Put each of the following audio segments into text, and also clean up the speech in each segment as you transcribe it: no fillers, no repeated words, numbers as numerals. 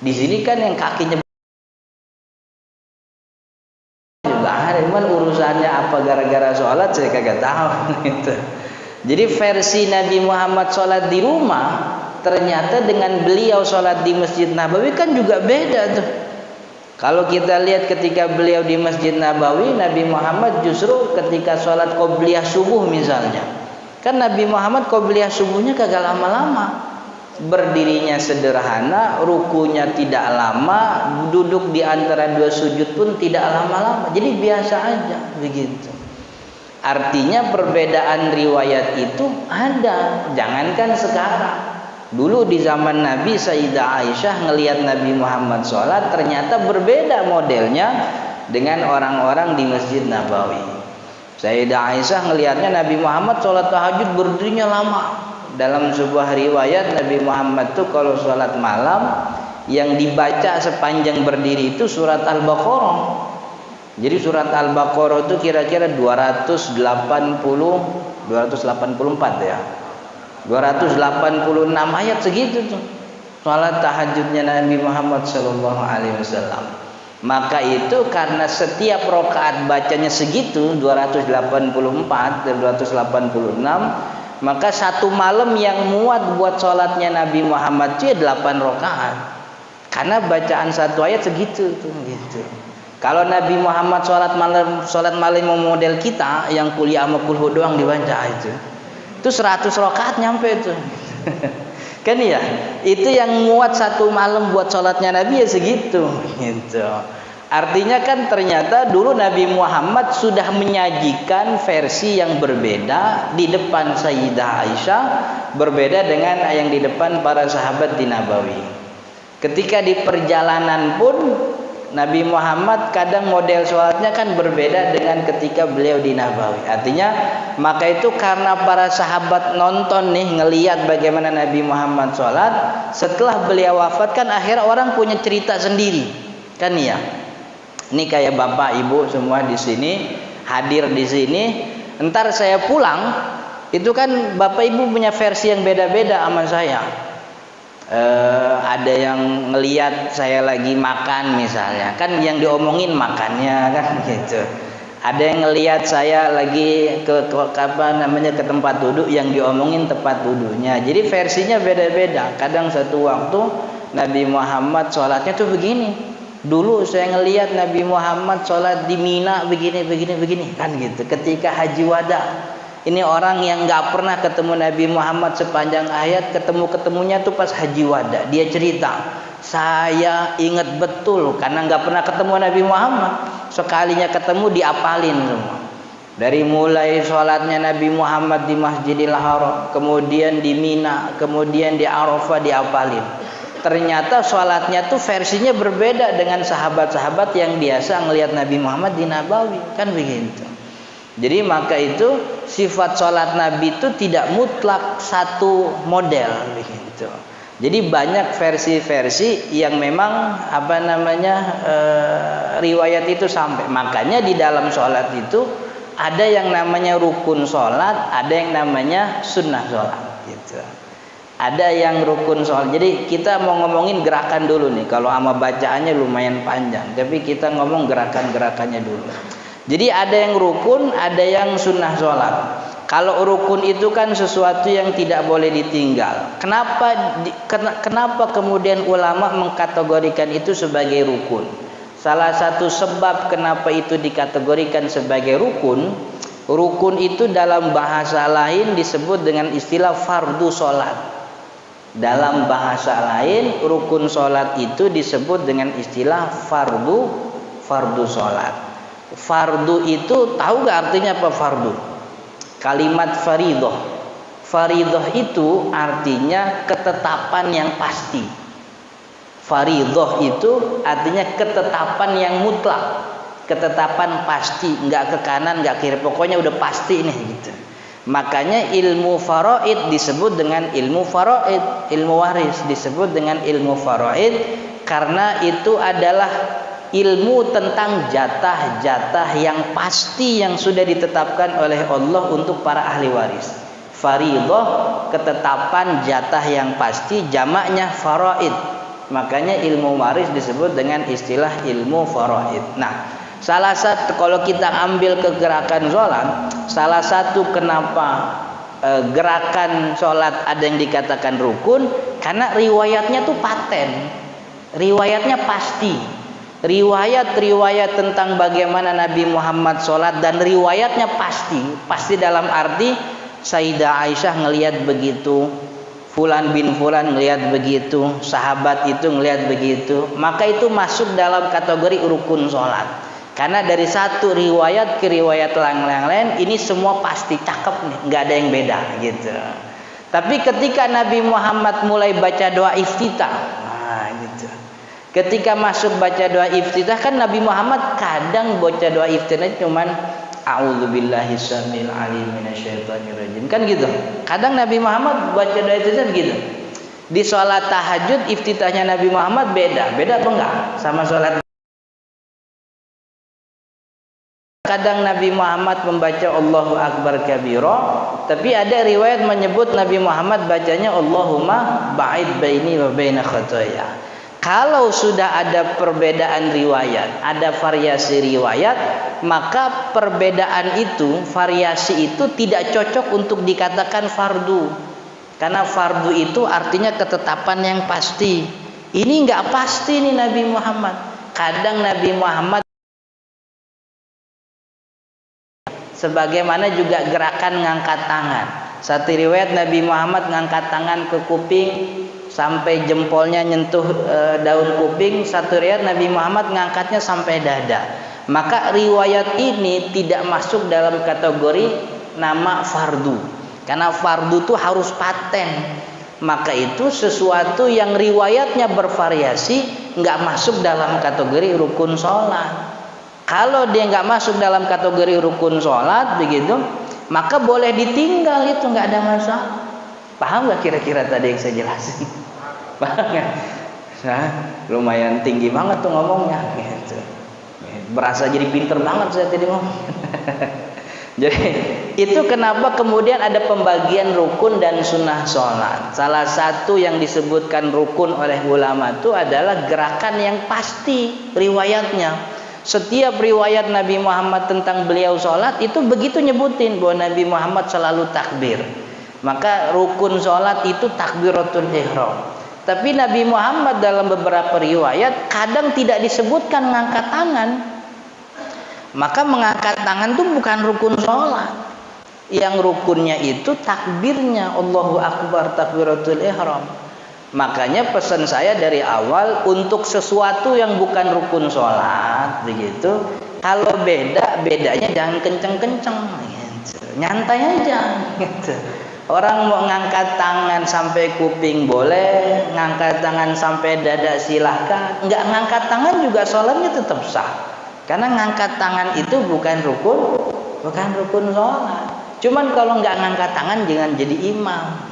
Di sini kan yang kakinya juga ada, cuman urusannya apa gara-gara sholat saya kagak tahu gitu. Jadi versi Nabi Muhammad sholat di rumah ternyata dengan beliau sholat di Masjid Nabawi kan juga beda tuh. Kalau kita lihat ketika beliau di Masjid Nabawi, Nabi Muhammad justru ketika sholat qobliyah subuh misalnya, kan Nabi Muhammad qobliyah subuhnya kagak lama-lama, berdirinya sederhana, rukunya tidak lama, duduk di antara dua sujud pun tidak lama-lama, jadi biasa aja begitu. Artinya perbedaan riwayat itu ada, jangankan sekarang. Dulu di zaman Nabi, Sayyidah Aisyah ngelihat Nabi Muhammad sholat ternyata berbeda modelnya dengan orang-orang di Masjid Nabawi. Sayyidah Aisyah ngelihatnya Nabi Muhammad sholat tahajud berdirinya lama. Dalam sebuah riwayat Nabi Muhammad tuh kalau sholat malam yang dibaca sepanjang berdiri itu surat Al-Baqarah. Jadi surat Al-Baqarah itu kira-kira 284 ya. 286 ayat segitu tuh salat tahajudnya Nabi Muhammad sallallahu alaihi wasallam. Maka itu karena setiap rakaat bacanya segitu 284 dan 286, maka satu malam yang muat buat salatnya Nabi Muhammad itu 8 rakaat. Karena bacaan satu ayat segitu tuh gitu. Kalau Nabi Muhammad salat malam model kita yang kuliah sama kulhu doang dibaca itu 100 rakaat nyampe itu. Kan ya, itu yang muat satu malam buat sholatnya Nabi ya segitu gitu. Artinya kan ternyata dulu Nabi Muhammad sudah menyajikan versi yang berbeda di depan Sayyidah Aisyah, berbeda dengan yang di depan para sahabat di Nabawi. Ketika di perjalanan pun Nabi Muhammad kadang model sholatnya kan berbeda dengan ketika beliau di Nabawi. Artinya maka itu karena para sahabat nonton nih, ngelihat bagaimana Nabi Muhammad sholat, setelah beliau wafat kan akhirnya orang punya cerita sendiri kan ya. Ini kayak bapak ibu semua di sini hadir di sini. Ntar saya pulang itu kan bapak ibu punya versi yang beda-beda sama saya. Ada yang ngelihat saya lagi makan misalnya, kan yang diomongin makannya kan gitu. Ada yang ngelihat saya lagi ke tempat duduk, yang diomongin tempat duduknya. Jadi versinya beda-beda. Kadang satu waktu Nabi Muhammad sholatnya tuh begini. Dulu saya ngelihat Nabi Muhammad sholat di Mina begini kan gitu. Ketika haji wada. Ini orang yang nggak pernah ketemu Nabi Muhammad sepanjang hayat, ketemunya tuh pas haji wada. Dia cerita, saya ingat betul karena nggak pernah ketemu Nabi Muhammad. Sekalinya ketemu diapalin semua. Dari mulai sholatnya Nabi Muhammad di Masjidil Haram, kemudian di Mina, kemudian di Arafah diapalin. Ternyata sholatnya tuh versinya berbeda dengan sahabat-sahabat yang biasa ngelihat Nabi Muhammad di Nabawi, kan begitu. Jadi maka itu sifat sholat Nabi itu tidak mutlak satu model begitu. Jadi banyak versi-versi yang memang riwayat itu sampai. Makanya di dalam sholat itu ada yang namanya rukun sholat, ada yang namanya sunnah sholat gitu. Ada yang rukun sholat. Jadi kita mau ngomongin gerakan dulu nih. Kalau sama bacaannya lumayan panjang, tapi kita ngomong gerakan-gerakannya dulu. Jadi ada yang rukun, ada yang sunnah sholat. Kalau rukun itu kan sesuatu yang tidak boleh ditinggal. Kenapa kemudian ulama mengkategorikan itu sebagai rukun? Salah satu sebab kenapa itu dikategorikan sebagai rukun, rukun itu dalam bahasa lain disebut dengan istilah fardu sholat. Dalam bahasa lain rukun sholat itu disebut dengan istilah fardu sholat. Fardu itu tahu gak artinya apa fardu? Kalimat faridoh. Faridoh itu artinya ketetapan yang pasti. Faridoh itu artinya ketetapan yang mutlak, ketetapan pasti, nggak ke kanan, nggak kiri, pokoknya udah pasti nih gitu. Makanya ilmu faraid disebut dengan ilmu faraid, ilmu waris disebut dengan ilmu faraid karena itu adalah ilmu tentang jatah-jatah yang pasti yang sudah ditetapkan oleh Allah untuk para ahli waris. Faridah ketetapan jatah yang pasti, jamaknya faraid. Makanya ilmu waris disebut dengan istilah ilmu faraid. Nah, salah satu kalau kita ambil ke gerakan sholat, salah satu kenapa gerakan sholat ada yang dikatakan rukun, karena riwayatnya tuh paten, riwayatnya pasti. Riwayat-riwayat tentang bagaimana Nabi Muhammad sholat dan riwayatnya pasti dalam arti Sayyidah Aisyah ngelihat begitu, Fulan bin Fulan ngelihat begitu, sahabat itu ngelihat begitu, maka itu masuk dalam kategori rukun sholat. Karena dari satu riwayat ke riwayat yang lain, ini semua pasti cakep nih, nggak ada yang beda gitu. Tapi ketika Nabi Muhammad mulai baca doa iftitah, nah gitu. Ketika masuk baca doa iftitah, kan Nabi Muhammad kadang baca doa iftitah cuman a'udzubillahi samil alim minasyaitonir rajim, kan gitu. Kadang Nabi Muhammad baca doa iftitah gitu. Di sholat tahajud iftitahnya Nabi Muhammad beda apa enggak sama sholat. Kadang Nabi Muhammad membaca Allahu Akbar kabira, tapi ada riwayat menyebut Nabi Muhammad bacanya Allahumma ba'id baini wa baina khataaya. Kalau sudah ada perbedaan riwayat, ada variasi riwayat, maka perbedaan itu, variasi itu tidak cocok untuk dikatakan fardu. Karena fardu itu artinya ketetapan yang pasti. Ini enggak pasti nih Nabi Muhammad. Kadang Nabi Muhammad sebagaimana juga gerakan ngangkat tangan. Satu riwayat Nabi Muhammad ngangkat tangan ke kuping sampai jempolnya nyentuh daun kuping. Satu riwayat Nabi Muhammad ngangkatnya sampai dada. Maka riwayat ini tidak masuk dalam kategori nama fardu. Karena fardu itu harus paten. Maka itu sesuatu yang riwayatnya bervariasi nggak masuk dalam kategori rukun sholat. Kalau dia nggak masuk dalam kategori rukun sholat begitu, maka boleh ditinggal, itu nggak ada masalah. Paham nggak kira-kira tadi yang saya jelasin? Paham nggak? Nah, lumayan tinggi banget tuh ngomongnya, gitu. Berasa jadi pinter banget saya tadi ngomong. Jadi itu kenapa kemudian ada pembagian rukun dan sunnah sholat. Salah satu yang disebutkan rukun oleh ulama itu adalah gerakan yang pasti riwayatnya. Setiap riwayat Nabi Muhammad tentang beliau sholat itu begitu nyebutin bahwa Nabi Muhammad selalu takbir. Maka rukun sholat itu takbiratul ihram. Tapi Nabi Muhammad dalam beberapa riwayat kadang tidak disebutkan mengangkat tangan. Maka mengangkat tangan itu bukan rukun sholat. Yang rukunnya itu takbirnya, Allahu Akbar, takbiratul ihram. Makanya pesan saya dari awal, untuk sesuatu yang bukan rukun sholat begitu, kalau bedanya jangan kenceng-kenceng gitu. Nyantai aja gitu. Orang mau ngangkat tangan sampai kuping boleh, ngangkat tangan sampai dada silahkan. Nggak ngangkat tangan juga sholatnya tetap sah. Karena ngangkat tangan itu bukan rukun sholat. Cuman kalau nggak ngangkat tangan jangan jadi imam.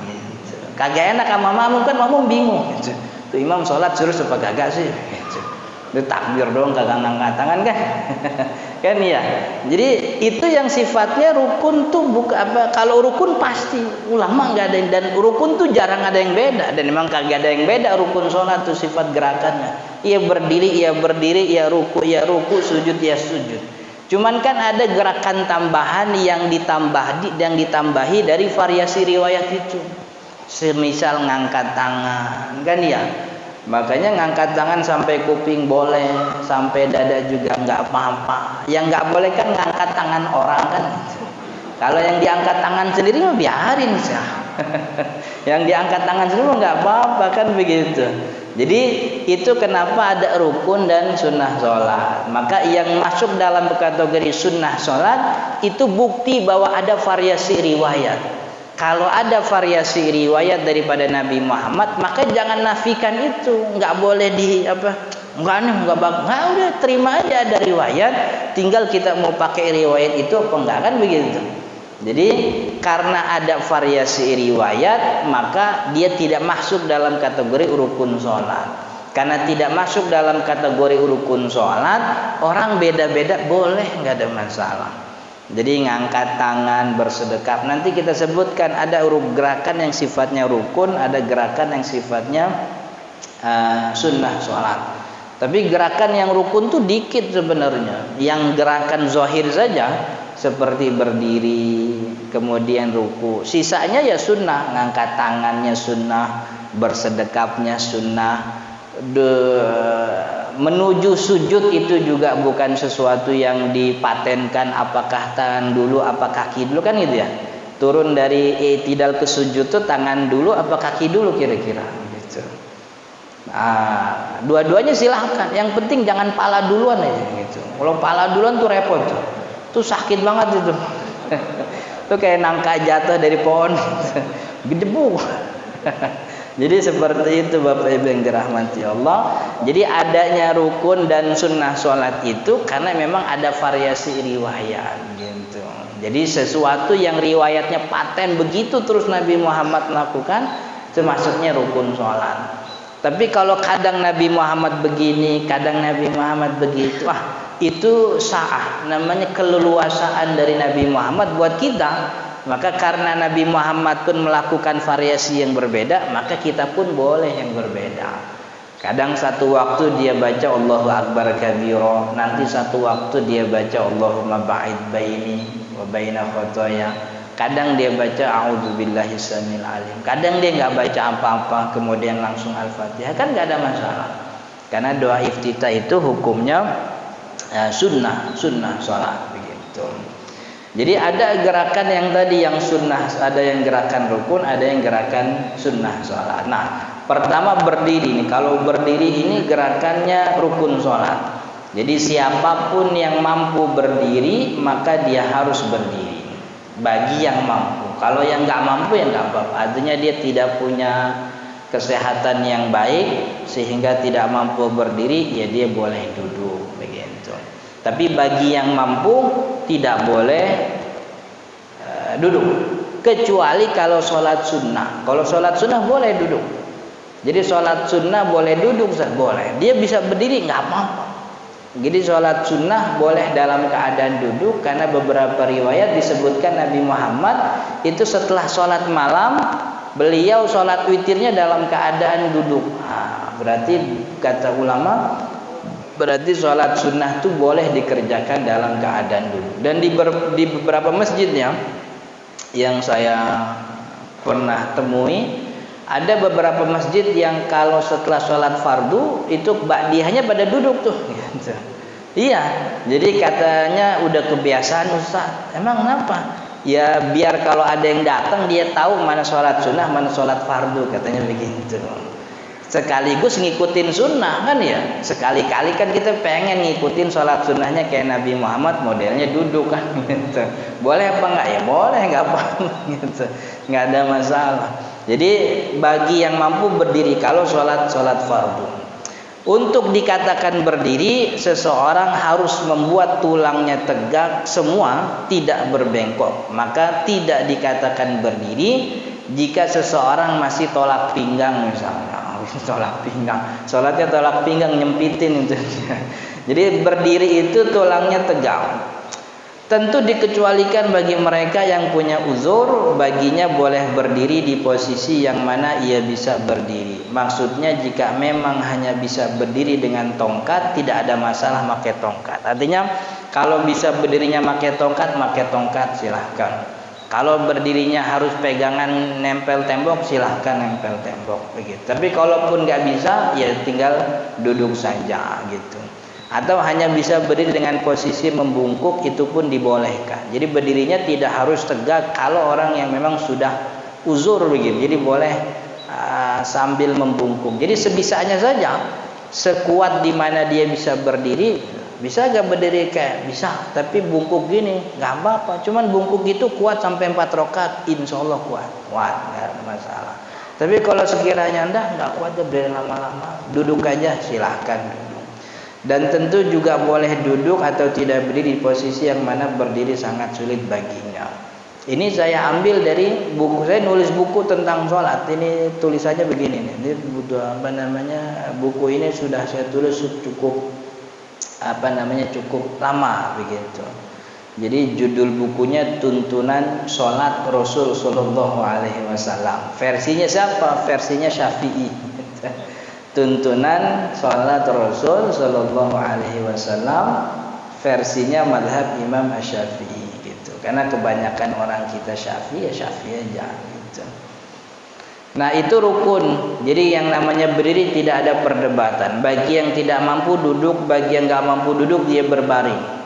Kagak enak sama makmum, kan makmum bingung. Tuh imam sholat suruh apa kagak sih? Itu takbir doang kagak ngangkat tangan kan? Kan ya. Jadi itu yang sifatnya rukun tuh bukan apa? Kalau rukun pasti ulama nggak ada yang, dan rukun tuh jarang ada yang beda, dan memang kagak ada yang beda rukun sholat tuh sifat gerakannya. Ia berdiri, ia ruku, sujud, ia sujud. Cuman kan ada gerakan tambahan yang ditambahi dari variasi riwayat itu. Semisal ngangkat tangan, kan ya. Makanya ngangkat tangan sampai kuping boleh, sampai dada juga nggak apa-apa. Yang nggak boleh kan ngangkat tangan orang kan. Kalau yang diangkat tangan sendiri mah biarin sih. Yang diangkat tangan sendiri mah nggak apa-apa kan begitu. Jadi itu kenapa ada rukun dan sunnah sholat. Maka yang masuk dalam kategori sunnah sholat itu bukti bahwa ada variasi riwayat. Kalau ada variasi riwayat daripada Nabi Muhammad, maka jangan nafikan itu. Nggak boleh nggak bagus. Nggak, udah terima aja ada riwayat. Tinggal kita mau pakai riwayat itu apa enggak, kan begitu. Jadi karena ada variasi riwayat, maka dia tidak masuk dalam kategori rukun sholat. Karena tidak masuk dalam kategori rukun sholat, orang beda-beda boleh, nggak ada masalah. Jadi ngangkat tangan, bersedekap, nanti kita sebutkan ada gerakan yang sifatnya rukun, ada gerakan yang sifatnya sunnah sholat. Tapi gerakan yang rukun tuh dikit sebenarnya. Yang gerakan zahir saja seperti berdiri, kemudian ruku. Sisanya ya sunnah, ngangkat tangannya sunnah, bersedekapnya sunnah. Menuju sujud itu juga bukan sesuatu yang dipatenkan, apakah tangan dulu apa kaki dulu, kan gitu ya. Turun dari i'tidal ke sujud tuh tangan dulu apa kaki dulu kira-kira gitu. Dua-duanya silahkan, yang penting jangan pala duluan aja gitu. Kalau pala duluan tuh repot tuh sakit banget itu. Tuh kayak nangka jatuh dari pohon gedebuk. Jadi seperti itu Bapak Ibu yang dirahmati Allah. Jadi adanya rukun dan sunnah sholat itu karena memang ada variasi riwayat gitu. Jadi sesuatu yang riwayatnya paten begitu terus Nabi Muhammad melakukan, itu maksudnya rukun sholat. Tapi kalau kadang Nabi Muhammad begini, kadang Nabi Muhammad begitu, itu sa'ah, namanya keleluasaan dari Nabi Muhammad buat kita. Maka karena Nabi Muhammad pun melakukan variasi yang berbeda, maka kita pun boleh yang berbeda. Kadang satu waktu dia baca Allahu Akbar kabira, nanti satu waktu dia baca Allahumma ba'id baini wa baina khotoya. Kadang dia baca a'udzubillahi samil alim. Kadang dia nggak baca apa-apa, kemudian langsung Al-Fatihah, kan nggak ada masalah. Karena doa iftitah itu hukumnya sunnah sholat begitu. Jadi ada gerakan yang tadi yang sunnah, ada yang gerakan rukun, ada yang gerakan sunnah sholat. Nah, pertama berdiri nih. Kalau berdiri ini gerakannya rukun sholat. Jadi siapapun yang mampu berdiri maka dia harus berdiri. Bagi yang mampu. Kalau yang nggak mampu ya nggak apa-apa. Artinya dia tidak punya kesehatan yang baik sehingga tidak mampu berdiri, ya dia boleh duduk begitu. Tapi bagi yang mampu tidak boleh duduk, kecuali kalau sholat sunnah. Kalau sholat sunnah boleh duduk. Jadi sholat sunnah boleh duduk, boleh. Dia bisa berdiri nggak apa-apa. Jadi sholat sunnah boleh dalam keadaan duduk, karena beberapa riwayat disebutkan Nabi Muhammad itu setelah sholat malam beliau sholat witirnya dalam keadaan duduk. Berarti kata ulama, berarti sholat sunnah itu boleh dikerjakan dalam keadaan duduk. Dan di beberapa masjidnya yang saya pernah temui, ada beberapa masjid yang kalau setelah sholat fardu itu ba'diyahnya pada duduk tuh gitu. Iya, jadi katanya udah kebiasaan Ustaz. Emang kenapa? Ya biar kalau ada yang datang dia tahu mana sholat sunnah, mana sholat fardu, katanya begitu. Sekaligus ngikutin sunnah kan ya. Sekali-kali kan kita pengen ngikutin sholat sunnahnya kayak Nabi Muhammad, modelnya duduk kan gitu. Boleh apa enggak? Ya boleh, enggak apa-apa gitu. Enggak ada masalah. Jadi bagi yang mampu berdiri kalau sholat fardu. Untuk dikatakan berdiri, seseorang harus membuat tulangnya tegak semua, tidak berbengkok. Maka tidak dikatakan berdiri jika seseorang masih tolak pinggang misalnya. Tolak pinggang, sholatnya tolak pinggang, nyempitin itu. Jadi berdiri itu tulangnya tegak. Tentu dikecualikan bagi mereka yang punya uzur, baginya boleh berdiri di posisi yang mana ia bisa berdiri. Maksudnya jika memang hanya bisa berdiri dengan tongkat, tidak ada masalah pakai tongkat. Artinya kalau bisa berdirinya pakai tongkat silahkan. Kalau berdirinya harus pegangan nempel tembok, silahkan nempel tembok begitu. Tapi kalaupun nggak bisa, ya tinggal duduk saja gitu. Atau hanya bisa berdiri dengan posisi membungkuk, itu pun dibolehkan. Jadi berdirinya tidak harus tegak kalau orang yang memang sudah uzur begitu. Jadi boleh sambil membungkuk. Jadi sebisanya saja, sekuat di mana dia bisa berdiri. Bisa gak berdiri kayak bisa, tapi bungkuk gini gak apa-apa. Cuman bungkuk itu kuat sampai 4 rakaat, insya Allah kuat, gak ada masalah. Tapi kalau sekiranya Anda gak kuat berdiri lama-lama, duduk aja, silahkan duduk. Dan tentu juga boleh duduk atau tidak berdiri di posisi yang mana berdiri sangat sulit baginya. Ini saya ambil dari buku, saya nulis buku tentang sholat. Ini tulisannya begini nih. Ini buku ini sudah saya tulis cukup cukup lama begitu. Jadi judul bukunya Tuntunan Sholat Rasul Sallallahu Alaihi Wasallam. Versinya siapa? Versinya Syafi'i. tuntunan salat Rasul sallallahu alaihi wasallam versinya mazhab Imam Asy-Syafi'i gitu. Karena kebanyakan orang kita Syafi'i ya Syafi'i aja gitu. Nah, itu rukun. Jadi yang namanya berdiri tidak ada perdebatan. Bagi yang tidak mampu duduk, bagi yang enggak mampu duduk dia berbaring.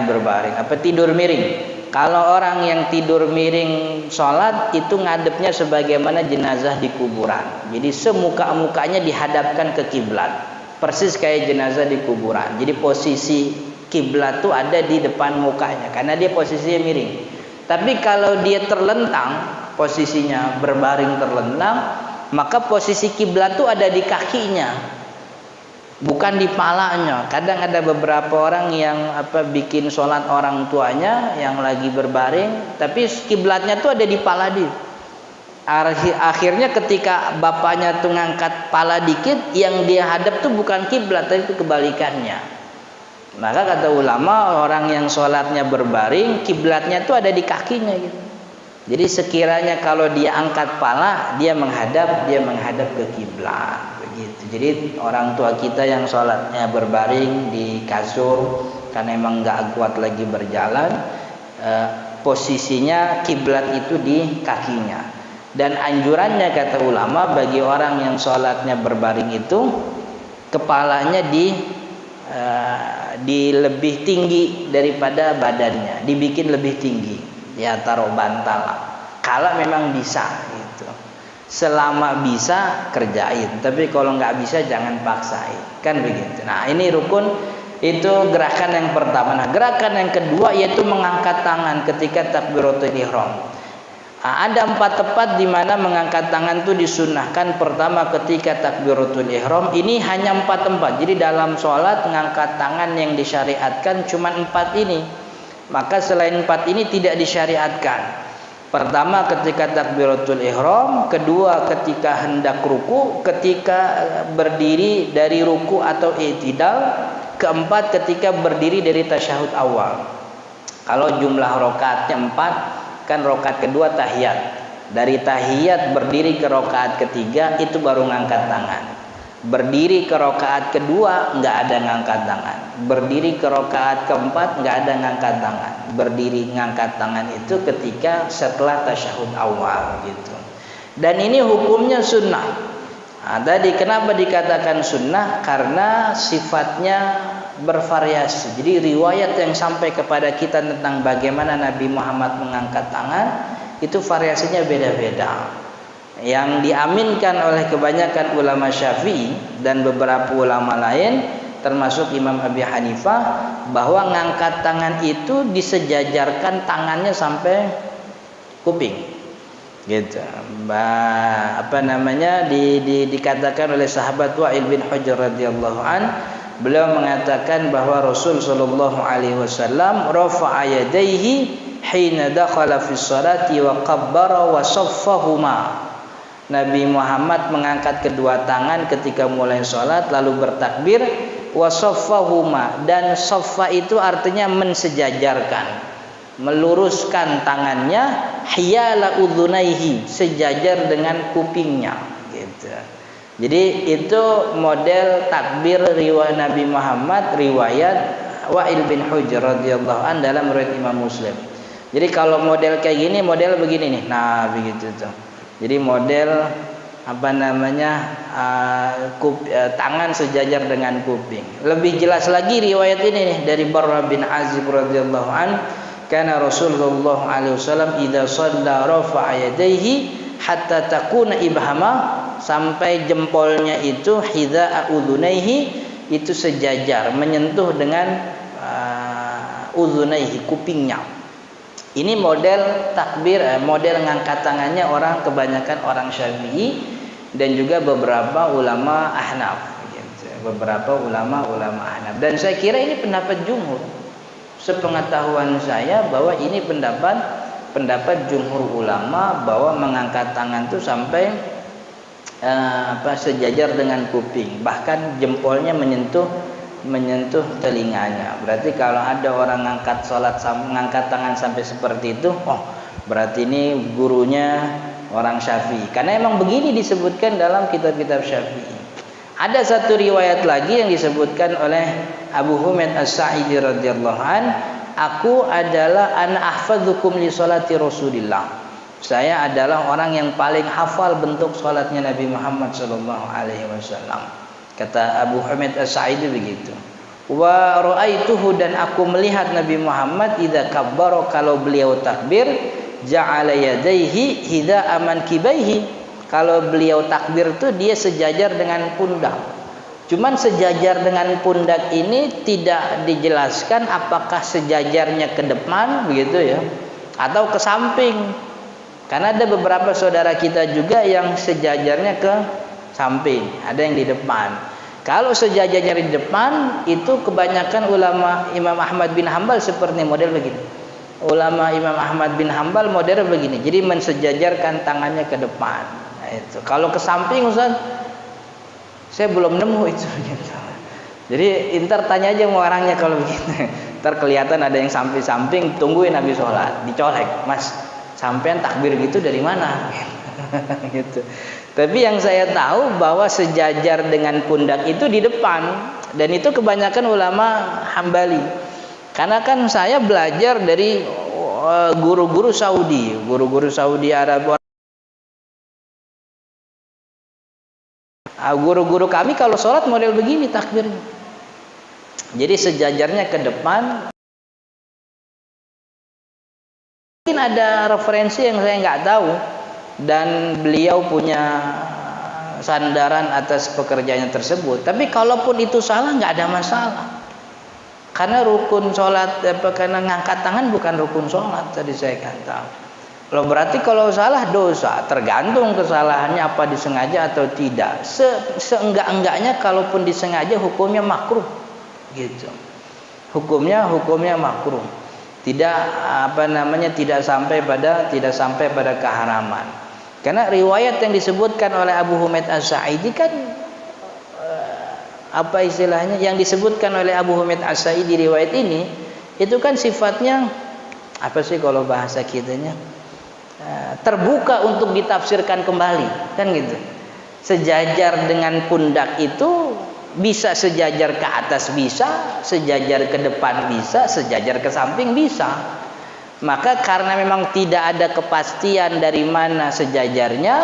Berbaring apa tidur miring. Kalau orang yang tidur miring sholat itu ngadepnya sebagaimana jenazah di kuburan. Jadi semuka-mukanya dihadapkan ke kiblat. Persis kayak jenazah di kuburan. Jadi posisi kiblat tuh ada di depan mukanya karena dia posisinya miring. Tapi kalau dia terlentang, posisinya berbaring terlentang, maka posisi kiblat tuh ada di kakinya, bukan di palanya. Kadang ada beberapa orang yang bikin sholat orang tuanya yang lagi berbaring, tapi kiblatnya tuh ada di pala dia. Akhirnya ketika bapaknya tuh ngangkat pala dikit, yang dia hadap tuh bukan kiblat, tapi itu kebalikannya. Maka kata ulama, orang yang sholatnya berbaring, kiblatnya tuh ada di kakinya gitu. Jadi sekiranya kalau dia angkat pala, dia menghadap ke kiblat begitu. Jadi orang tua kita yang sholatnya berbaring di kasur karena emang nggak kuat lagi berjalan, posisinya kiblat itu di kakinya. Dan anjurannya kata ulama bagi orang yang sholatnya berbaring itu kepalanya di lebih tinggi daripada badannya, dibikin lebih tinggi, ya taruh bantal lah. Kalau memang bisa gitu. Selama bisa kerjain, tapi kalau nggak bisa jangan paksain, kan begitu. Nah, ini rukun, itu gerakan yang pertama. Nah, gerakan yang kedua yaitu mengangkat tangan ketika takbiratul ihram. Ada 4 tempat di mana mengangkat tangan itu disunnahkan. Pertama ketika takbiratul ihram. Ini hanya 4 tempat. Jadi dalam sholat mengangkat tangan yang disyariatkan cuma 4 ini. Maka selain 4 ini tidak disyariatkan. Pertama ketika takbiratul ihram, kedua ketika hendak ruku, ketika berdiri dari ruku atau i'tidal, keempat ketika berdiri dari tasyahud awal. Kalau jumlah rakaatnya 4, kan rakaat kedua tahiyat. Dari tahiyat berdiri ke rakaat ketiga itu baru ngangkat tangan. Berdiri ke rakaat kedua enggak ada ngangkat tangan. Berdiri ke rakaat keempat enggak ada ngangkat tangan. Berdiri ngangkat tangan itu ketika setelah tasyahud awal gitu. Dan ini hukumnya sunnah. Tadi kenapa dikatakan sunnah? Karena sifatnya bervariasi. Jadi riwayat yang sampai kepada kita tentang bagaimana Nabi Muhammad mengangkat tangan itu variasinya beda-beda. Yang diaminkan oleh kebanyakan ulama Syafi'i dan beberapa ulama lain termasuk Imam Abi Hanifah bahwa ngangkat tangan itu disejajarkan tangannya sampai kuping. Gitu. Dikatakan oleh sahabat Wa'il bin Hujr radhiyallahu an, beliau mengatakan bahwa Rasul sallallahu alaihi wasallam rafa'a yadayhi hina dakhala fi sholati wa qabbara wa saffahuma. Nabi Muhammad mengangkat kedua tangan ketika mulai sholat lalu bertakbir, wa saffahuma, dan saffa itu artinya mensejajarkan, meluruskan tangannya, hiyala udhunaihi, sejajar dengan kupingnya gitu. Jadi itu model takbir riwayat Nabi Muhammad, riwayat Wa'il bin Hujr radhiyallahu an dalam riwayat Imam Muslim. Jadi kalau model kayak gini, model begini nih. Nah, begitu tuh. Jadi model tangan sejajar dengan kuping. Lebih jelas lagi riwayat ini nih dari Barra bin Azib radhiyallahu an, kana Rasulullah alaihi wasallam idza shalla rafa'a yadayhi hatta takuna ibhama, sampai jempolnya itu hidza'a udhunaihi, itu sejajar menyentuh dengan udhunaihi, kupingnya. Ini model takbir, model ngangkat tangannya kebanyakan orang Syafi'i dan juga beberapa ulama Ahnaf gitu. Beberapa ulama Ahnaf, dan saya kira ini pendapat jumhur. Sepengetahuan saya bahwa ini pendapat jumhur ulama bahwa mengangkat tangan itu sampai sejajar dengan kuping, bahkan jempolnya menyentuh telinganya. Berarti kalau ada orang ngangkat tangan sampai seperti itu, berarti ini gurunya orang Syafi'i. Karena emang begini disebutkan dalam kitab-kitab Syafi'i. Ada satu riwayat lagi yang disebutkan oleh Abu Humaid As-Sa'idi radhiyallahu an, aku adalah ana ahfadzukum li sholati Rasulillah. Saya adalah orang yang paling hafal bentuk salatnya Nabi Muhammad sallallahu alaihi wasallam. Kata Abu Humaid As-Sa'idi begitu. Wa ra'aituhu, dan aku melihat Nabi Muhammad idza kabbara, kalau beliau takbir, ja'ala yadayhi hidha aman kibaihi. Kalau beliau takbir itu dia sejajar dengan pundak. Cuman sejajar dengan pundak ini tidak dijelaskan apakah sejajarnya ke depan begitu ya, atau ke samping. Karena ada beberapa saudara kita juga yang sejajarnya ke samping, ada yang di depan. Kalau sejajarnya di depan itu kebanyakan ulama Imam Ahmad bin Hambal seperti model begini. Ulama Imam Ahmad bin Hambal model begini. Jadi mensejajarkan tangannya ke depan. Itu. Kalau ke samping Ustaz, saya belum nemu itu. Jadi intar tanya aja sama orangnya kalau begitu. Ntar kelihatan ada yang samping-samping, tungguin Nabi sholat, dicolek, Mas, sampean takbir gitu dari mana? Gitu. Tapi yang saya tahu bahwa sejajar dengan pundak itu di depan, dan itu kebanyakan ulama Hambali. Karena kan saya belajar dari guru-guru Saudi, guru-guru Saudi Arab. Guru-guru kami kalau sholat model begini takbirnya. Jadi sejajarnya ke depan. Mungkin ada referensi yang saya nggak tahu, dan beliau punya sandaran atas pekerjaannya tersebut. Tapi kalaupun itu salah nggak ada masalah. Karena rukun sholat, karena ngangkat tangan bukan rukun sholat, tadi saya kata. Loh, berarti kalau salah dosa, tergantung kesalahannya apa disengaja atau tidak. Seenggak-enggaknya kalaupun disengaja hukumnya makruh, gitu. Hukumnya makruh. Tidak tidak sampai pada keharaman. Karena riwayat yang disebutkan oleh Abu Humaid As-Sa'idi kan yang disebutkan oleh Abu Humaid As-Sa'idi riwayat ini itu kan sifatnya kalau bahasa kitanya terbuka untuk ditafsirkan kembali, kan gitu. Sejajar dengan pundak itu bisa sejajar ke atas, bisa sejajar ke depan, bisa sejajar ke samping, bisa. Maka karena memang tidak ada kepastian dari mana sejajarnya,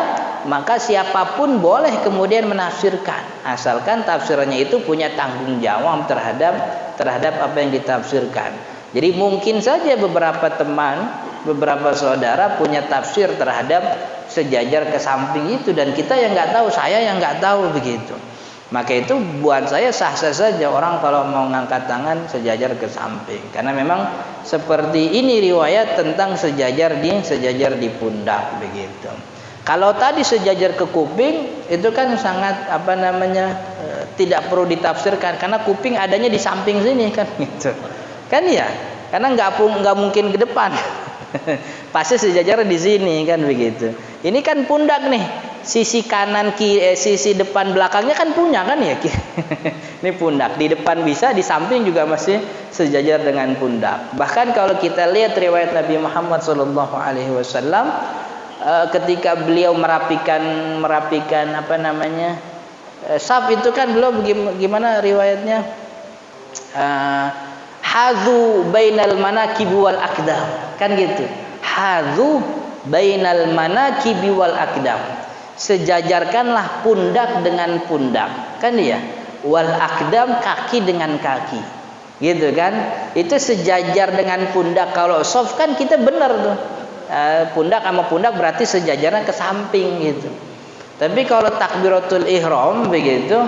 maka siapapun boleh kemudian menafsirkan, asalkan tafsirannya itu punya tanggung jawab terhadap apa yang ditafsirkan. Jadi mungkin saja beberapa teman, beberapa saudara punya tafsir terhadap sejajar ke samping itu, dan kita yang nggak tahu, saya yang nggak tahu begitu. Maka itu buat saya sah-sah saja orang kalau mau ngangkat tangan sejajar ke samping, karena memang seperti ini riwayat tentang sejajar di pundak begitu. Kalau tadi sejajar ke kuping itu kan sangat tidak perlu ditafsirkan, karena kuping adanya di samping sini kan gitu. Kan ya, karena nggak mungkin ke depan. Pasti sejajar di sini kan begitu. Ini kan pundak nih, sisi kanan sisi depan belakangnya kan punya kan ya. Ini pundak, di depan bisa, di samping juga masih sejajar dengan pundak. Bahkan kalau kita lihat riwayat Nabi Muhammad SAW, ketika beliau merapikan saf itu kan beliau gimana riwayatnya? Hadzu bainal manakibi wal aqdam, kan gitu. Hadzu bainal manakibi wal aqdam, sejajarkanlah pundak dengan pundak, kan ya. Wal aqdam, kaki dengan kaki, gitu kan. Itu sejajar dengan pundak. Kalau shaf kan kita benar tuh, pundak sama pundak berarti sejajarnya ke samping gitu. Tapi kalau takbiratul ihram begitu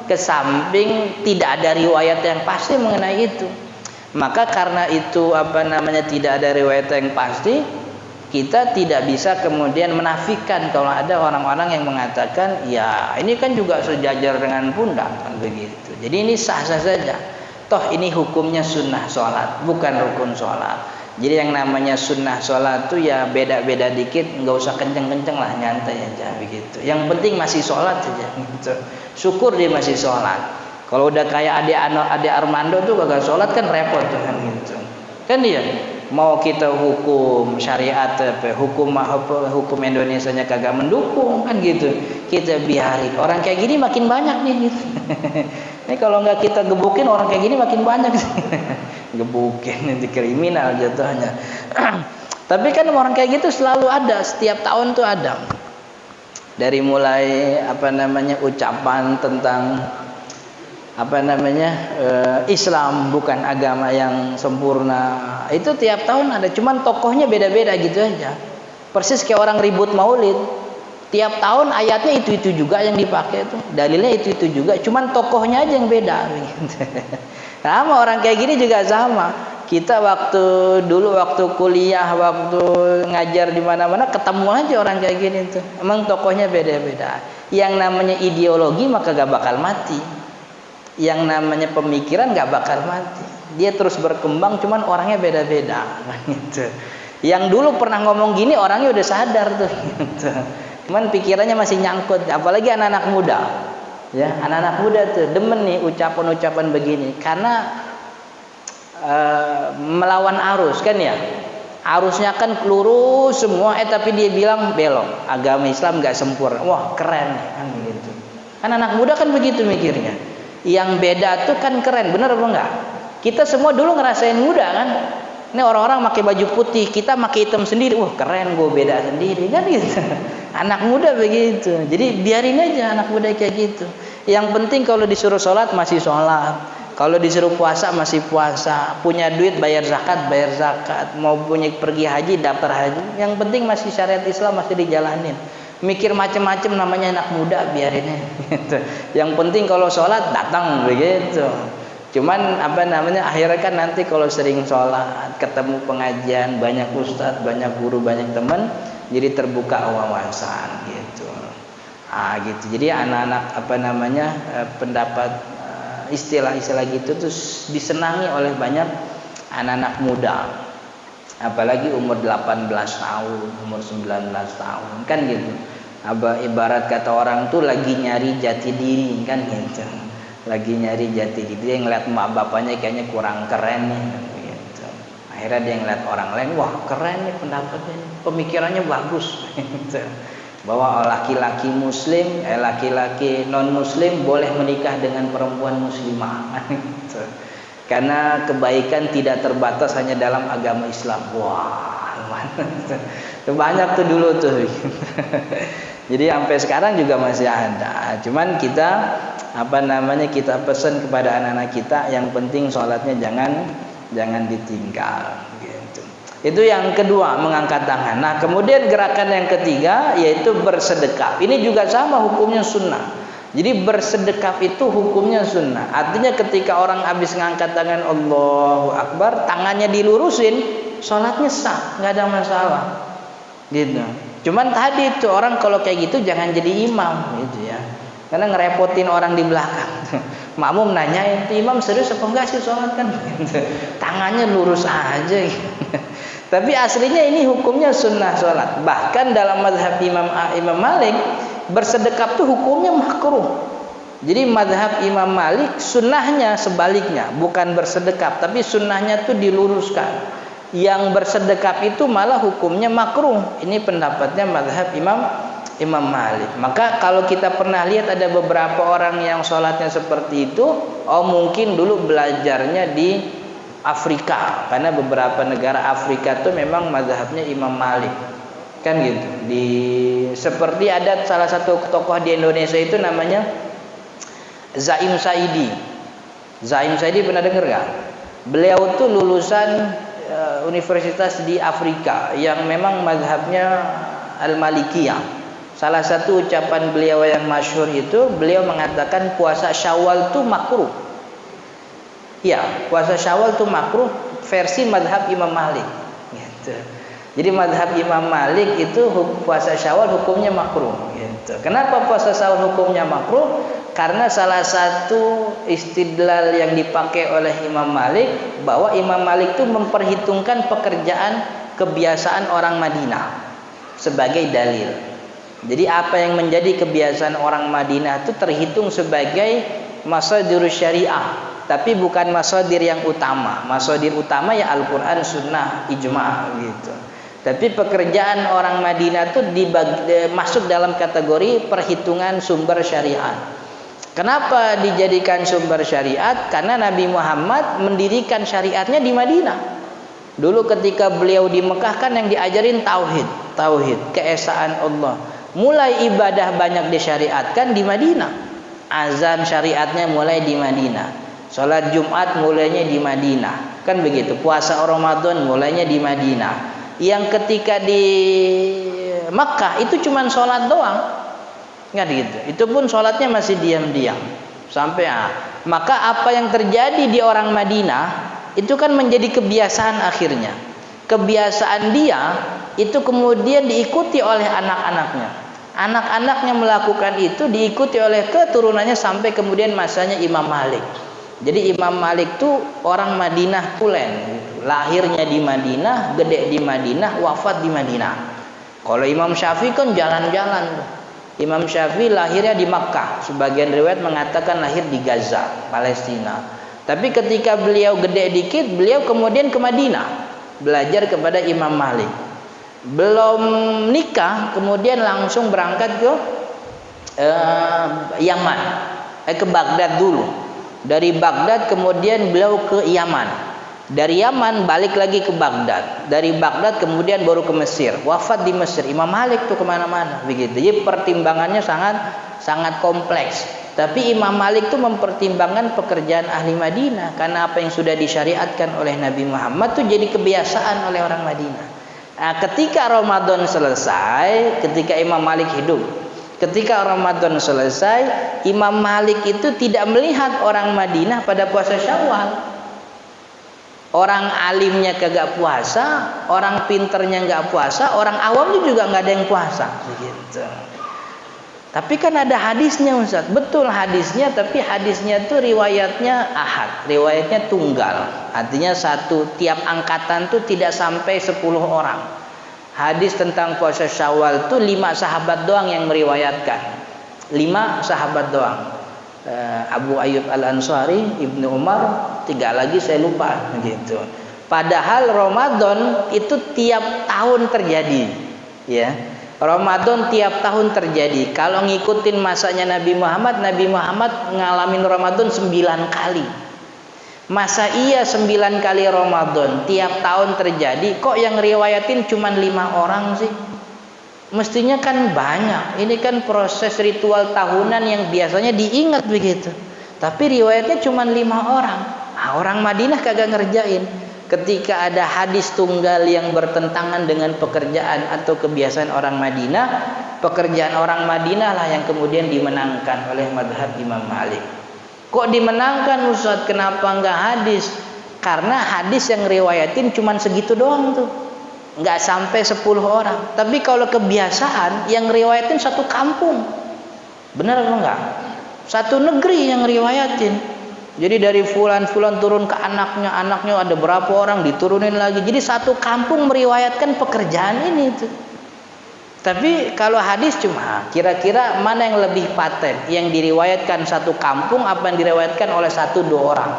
ke samping, tidak ada riwayat yang pasti mengenai itu. Maka karena itu tidak ada riwayat yang pasti, kita tidak bisa kemudian menafikan kalau ada orang-orang yang mengatakan ya ini kan juga sejajar dengan pundak kan begitu. Jadi ini sah-sah saja. Toh ini hukumnya sunnah sholat, bukan rukun sholat. Jadi yang namanya sunnah sholat itu ya beda-beda dikit, nggak usah kenceng-kenceng lah, nyantai aja begitu. Yang penting masih sholat saja gitu. Syukur dia masih sholat. Kalau udah kayak adik Armando tuh kagak sholat kan repot tuh kan gitu. Kan dia Mau kita hukum syariat hukum Indonesianya kagak mendukung kan gitu. Kita biarin. Orang kayak gini makin banyak nih gitu. Ini kalau nggak kita gebukin orang kayak gini makin banyak. Gebukin nanti kriminal jatuhnya. Tapi kan orang kayak gitu selalu ada, setiap tahun tuh ada. Dari mulai ucapan tentang Islam bukan agama yang sempurna, itu tiap tahun ada, cuman tokohnya beda-beda gitu aja. Persis kayak orang ribut maulid, tiap tahun ayatnya itu juga yang dipakai tuh, dalilnya itu juga, cuman tokohnya aja yang beda. Sama orang kayak gini juga sama. Kita waktu kuliah, waktu ngajar di mana-mana ketemu aja orang kayak gini tuh. Emang tokohnya beda-beda. Yang namanya ideologi maka gak bakal mati. Yang namanya pemikiran gak bakal mati. Dia terus berkembang, cuman orangnya beda-beda. Gitu. Yang dulu pernah ngomong gini orangnya udah sadar tuh. Gitu. Cuman pikirannya masih nyangkut. Apalagi anak-anak muda. Ya, anak-anak muda tuh demen nih ucapan-ucapan begini. Karena melawan arus kan ya, arusnya kan lurus semua, tapi dia bilang belok, agama Islam nggak sempurna, wah keren kan gitu. Kan anak muda kan begitu mikirnya, yang beda tuh kan keren, bener apa enggak? Kita semua dulu ngerasain muda kan, ini orang-orang pakai baju putih, kita pakai hitam sendiri, wah keren, gue beda sendiri kan gitu. Anak muda begitu, jadi biarin aja anak muda kayak gitu. Yang penting kalau disuruh sholat masih sholat. Kalau disuruh puasa masih puasa, punya duit bayar zakat, mau punya pergi haji daftar haji. Yang penting masih syariat Islam masih dijalanin. Mikir macem-macem namanya anak muda, biarin gitu. Yang penting kalau sholat datang begitu. Cuman akhirnya kan nanti kalau sering sholat, ketemu pengajian, banyak ustadz, banyak guru, banyak teman, jadi terbuka wawasan gitu. Gitu. Jadi anak-anak pendapat istilah-istilah gitu tuh disenangi oleh banyak anak-anak muda, apalagi umur 18 tahun, umur 19 tahun kan gitu. Ibarat kata orang tuh lagi nyari jati diri kan gitu, lagi nyari jati diri. Dia ngeliat mak bapaknya kayaknya kurang keren nih gitu. Akhirnya dia ngeliat orang lain, wah keren nih pendapatnya, pemikirannya bagus gitu. Bahwa laki-laki muslim, laki-laki non muslim boleh menikah dengan perempuan muslimah gitu. Karena kebaikan tidak terbatas hanya dalam agama Islam. Wah, banyak tuh dulu tuh. Jadi sampai sekarang juga masih ada. Cuman kita kita pesan kepada anak-anak kita, yang penting sholatnya jangan ditinggal. Itu yang kedua, mengangkat tangan. Nah, kemudian gerakan yang ketiga yaitu bersedekap. Ini juga sama hukumnya sunnah. Jadi bersedekap itu hukumnya sunnah. Artinya ketika orang habis ngangkat tangan Allahu Akbar, tangannya dilurusin, sholatnya sah, nggak ada masalah. Gitu. Cuman tadi itu orang kalau kayak gitu jangan jadi imam gitu ya. Karena ngerepotin orang di belakang. Makmum nanyain, imam serius apa enggak sih sholat kan? Tangannya lurus aja. Tapi aslinya ini hukumnya sunnah sholat. Bahkan dalam mazhab Imam Malik, bersedekap tuh hukumnya makruh. Jadi mazhab Imam Malik sunnahnya sebaliknya, bukan bersedekap, tapi sunnahnya tuh diluruskan. Yang bersedekap itu malah hukumnya makruh. Ini pendapatnya mazhab Imam Malik. Maka kalau kita pernah lihat ada beberapa orang yang sholatnya seperti itu, mungkin dulu belajarnya di Afrika, karena beberapa negara Afrika itu memang mazhabnya Imam Malik kan gitu. Seperti ada salah satu tokoh di Indonesia itu namanya Zaim Saidi. Zaim Saidi pernah dengar gak? Beliau tuh lulusan universitas di Afrika yang memang mazhabnya Al-Malikiyah. Salah satu ucapan beliau yang masyhur itu, beliau mengatakan puasa Syawal itu makruh. Ya, puasa Syawal itu makruh versi mazhab Imam Malik. Gitu. Jadi mazhab Imam Malik itu puasa Syawal hukumnya makruh. Gitu. Kenapa puasa Syawal hukumnya makruh? Karena salah satu istidlal yang dipakai oleh Imam Malik, bahwa Imam Malik itu memperhitungkan pekerjaan kebiasaan orang Madinah sebagai dalil. Jadi apa yang menjadi kebiasaan orang Madinah itu terhitung sebagai masadirus syariah. tapi bukan masadir yang utama. Masadir utama ya Al-Quran, Sunnah, Ijma' gitu. Tapi pekerjaan orang Madinah itu masuk dalam kategori perhitungan sumber syariat. Kenapa dijadikan sumber syariat? Karena Nabi Muhammad mendirikan syariatnya di Madinah. Dulu ketika beliau di Mekah kan yang diajarin tauhid, keesaan Allah. Mulai ibadah banyak disyariatkan di Madinah. Azan syariatnya mulai di Madinah. Salat Jumat mulainya di Madinah. Kan begitu. Puasa Ramadan mulainya di Madinah. Yang ketika di Mekah itu cuma salat doang. Enggak gitu. Itu pun salatnya masih diam-diam. Sampai maka apa yang terjadi di orang Madinah itu kan menjadi kebiasaan akhirnya. Kebiasaan dia itu kemudian diikuti oleh anak-anaknya. Anak-anaknya melakukan itu diikuti oleh keturunannya sampai kemudian masanya Imam Malik. Jadi Imam Malik tuh orang Madinah tulen, lahirnya di Madinah, gede di Madinah, wafat di Madinah. Kalau Imam Syafi'i kan jalan-jalan. Imam Syafi'i lahirnya di Makkah, sebagian riwayat mengatakan lahir di Gaza, Palestina. Tapi ketika beliau gede dikit, beliau kemudian ke Madinah, belajar kepada Imam Malik. Belum nikah, kemudian langsung berangkat ke Yaman, ke Baghdad dulu. Dari Baghdad kemudian beliau ke Yaman. Dari Yaman balik lagi ke Baghdad. Dari Baghdad kemudian baru ke Mesir. Wafat di Mesir. Imam Malik tuh kemana-mana begitu. Jadi pertimbangannya sangat kompleks. Tapi Imam Malik tuh mempertimbangkan pekerjaan ahli Madinah, karena apa yang sudah disyariatkan oleh Nabi Muhammad tuh jadi kebiasaan oleh orang Madinah. Nah, ketika Ramadan selesai, ketika Imam Malik hidup, ketika Ramadan selesai, Imam Malik itu tidak melihat orang Madinah pada puasa Syawal. Orang alimnya kagak puasa, orang pinternya nggak puasa, orang awamnya juga nggak ada yang puasa. Begitu. Tapi kan ada hadisnya Ustaz. Betul hadisnya, tapi hadisnya itu riwayatnya ahad, riwayatnya tunggal. Artinya tiap angkatan tuh tidak sampai 10 orang. Hadis tentang puasa Syawal itu 5 sahabat doang yang meriwayatkan. 5 sahabat doang. Abu Ayyub Al-Ansari, Ibnu Umar, 3 lagi saya lupa gitu. Padahal Ramadan itu tiap tahun terjadi, ya. Ramadan tiap tahun terjadi. Kalau ngikutin masanya Nabi Muhammad ngalamin Ramadan 9 kali. Masa iya 9 kali Ramadan tiap tahun terjadi, kok yang riwayatin cuma 5 orang sih? Mestinya kan banyak. Ini kan proses ritual tahunan yang biasanya diingat begitu. Tapi riwayatnya cuma 5 orang. Nah, orang Madinah kagak ngerjain. Ketika ada hadis tunggal yang bertentangan dengan pekerjaan atau kebiasaan orang Madinah, pekerjaan orang Madinah lah yang kemudian dimenangkan oleh mazhab Imam Malik. Kok dimenangkan Ustaz? Kenapa enggak hadis? Karena hadis yang riwayatin cuman segitu doang tuh. Enggak sampai 10 orang. Tapi kalau kebiasaan yang riwayatin satu kampung. Benar apa enggak? Satu negeri yang riwayatin. Jadi dari fulan turun ke anaknya ada berapa orang diturunin lagi. Jadi satu kampung meriwayatkan pekerjaan ini tuh. Tapi kalau hadis cuma kira-kira mana yang lebih paten, yang diriwayatkan satu kampung apa yang diriwayatkan oleh 1-2 orang.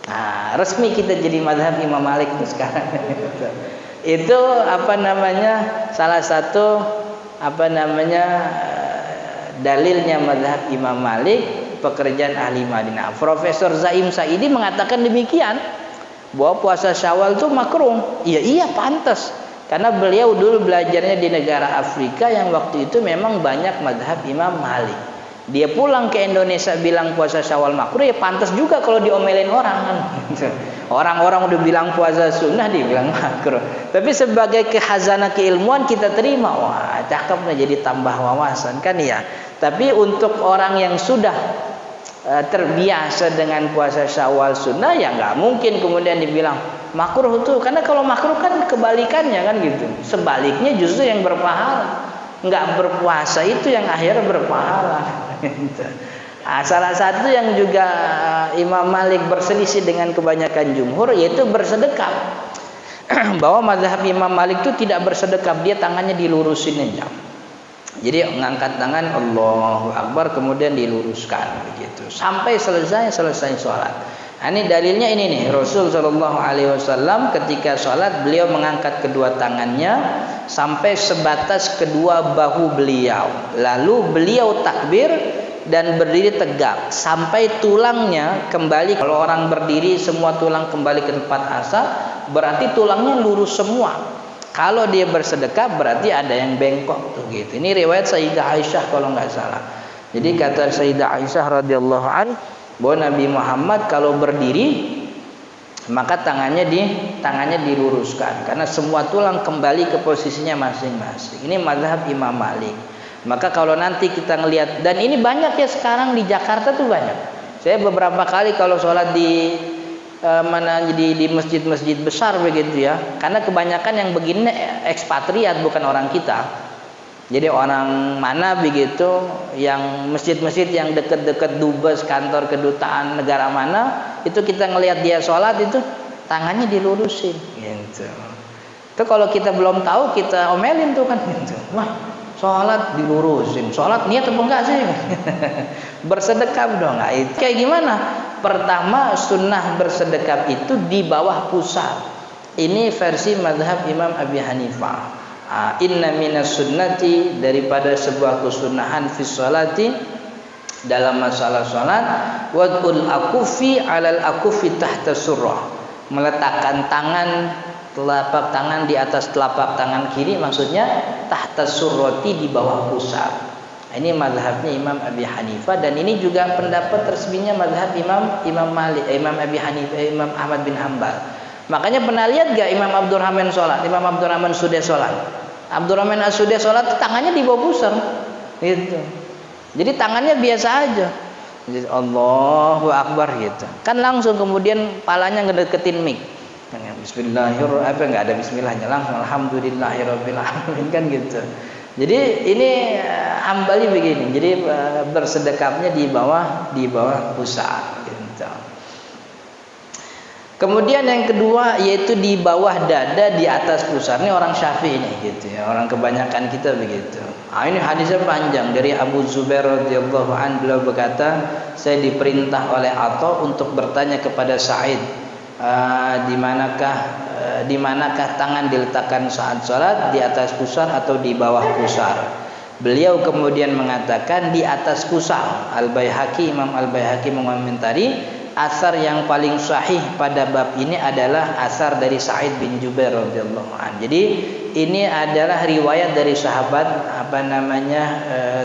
Nah, resmi kita jadi mazhab Imam Malik tuh sekarang. Itu salah satu dalilnya mazhab Imam Malik, pekerjaan ahli Madinah. Profesor Zaim Saidi mengatakan demikian, bahwa puasa Syawal itu makruh. Iya pantas. Karena beliau dulu belajarnya di negara Afrika yang waktu itu memang banyak mazhab Imam Malik. Dia pulang ke Indonesia bilang puasa Syawal makruh, ya pantas juga kalau diomelin orang kan. Orang-orang udah bilang puasa sunnah dibilang makruh. Tapi sebagai khazanah keilmuan kita terima, wah cakep nih, jadi tambah wawasan kan ya. Tapi untuk orang yang sudah terbiasa dengan puasa Syawal sunnah, ya nggak mungkin kemudian dibilang makruh tuh. Karena kalau makruh kan kebalikannya kan gitu. Sebaliknya justru yang berpahala. Nggak berpuasa itu yang akhirnya berpahala. Nah, salah satu yang juga Imam Malik berselisih dengan kebanyakan jumhur yaitu bersedekap. Bahwa mazhab Imam Malik itu tidak bersedekap, dia tangannya dilurusin aja. Jadi mengangkat tangan Allahu Akbar kemudian diluruskan begitu sampai selesai sholat. Nah, ini dalilnya ini nih, Rasul Shallallahu Alaihi Wasallam ketika sholat beliau mengangkat kedua tangannya sampai sebatas kedua bahu beliau, lalu beliau takbir dan berdiri tegak sampai tulangnya kembali. Kalau orang berdiri semua tulang kembali ke tempat asal, berarti tulangnya lurus semua. Kalau dia bersedekap berarti ada yang bengkok tuh gitu. Ini riwayat Sayyidah Aisyah kalau nggak salah. Jadi kata Sayyidah Aisyah radhiyallahu an bahwa Nabi Muhammad kalau berdiri maka tangannya diluruskan karena semua tulang kembali ke posisinya masing-masing. Ini mazhab Imam Malik. Maka kalau nanti kita ngelihat, dan ini banyak ya sekarang di Jakarta tuh banyak. Saya beberapa kali kalau sholat di di masjid-masjid besar begitu ya, karena kebanyakan yang begini ekspatriat bukan orang kita. Jadi orang mana begitu yang masjid-masjid yang dekat-dekat dubes kantor kedutaan negara mana itu kita ngelihat dia sholat itu tangannya dilurusin gitu. Itu kalau kita belum tahu kita omelin tuh kan gitu. Wah, sholat dilurusin, sholat niat apa enggak sih? Bersedekap dong. Nah, itu kayak gimana? Pertama, sunnah bersedekap itu di bawah pusar. Ini versi mazhab Imam Abi Hanifah. Inna minas sunnati, daripada sebuah kesunahan fi sholati dalam masalah sholat, wad'ul akufi alal akufi tahta surrah, meletakkan telapak tangan di atas telapak tangan kiri, maksudnya tahta surrati, di bawah pusar. Ini mazhabnya Imam Abi Hanifah, dan ini juga pendapat resminya mazhab Imam Malik, Imam Abi Hanifah, Imam Ahmad bin Hanbal. Makanya pernah lihat gak Imam Abdurrahman sholat, Imam Abdurrahman Sudais sholat? Abdurrahman As-Sudais sholat tangannya di bawah pusar gitu. Jadi tangannya biasa aja. Jadi Allahu Akbar gitu. Kan langsung kemudian palanya ngedeketin mic. Bismillahirrahmanirrahim, enggak ada bismillahnya, langsung alhamdulillahirabbil alamin kan gitu. Jadi ini Hambali begini. Jadi bersedekapnya di bawah pusar gitu. Kemudian yang kedua yaitu di bawah dada di atas pusar. Ini orang Syafi'i nih gitu ya. Orang kebanyakan kita begitu. Ini hadisnya panjang dari Abu Zubair radhiyallahu anhu, beliau berkata, saya diperintah oleh Atha untuk bertanya kepada Sa'id, di manakah tangan diletakkan saat sholat, di atas pusar atau di bawah pusar? Beliau kemudian mengatakan di atas pusar. Imam Al-Baihaqi mengomentari, asar yang paling sahih pada bab ini adalah asar dari Sa'id bin Jubair radhiyallahu anhu. Jadi ini adalah riwayat dari sahabat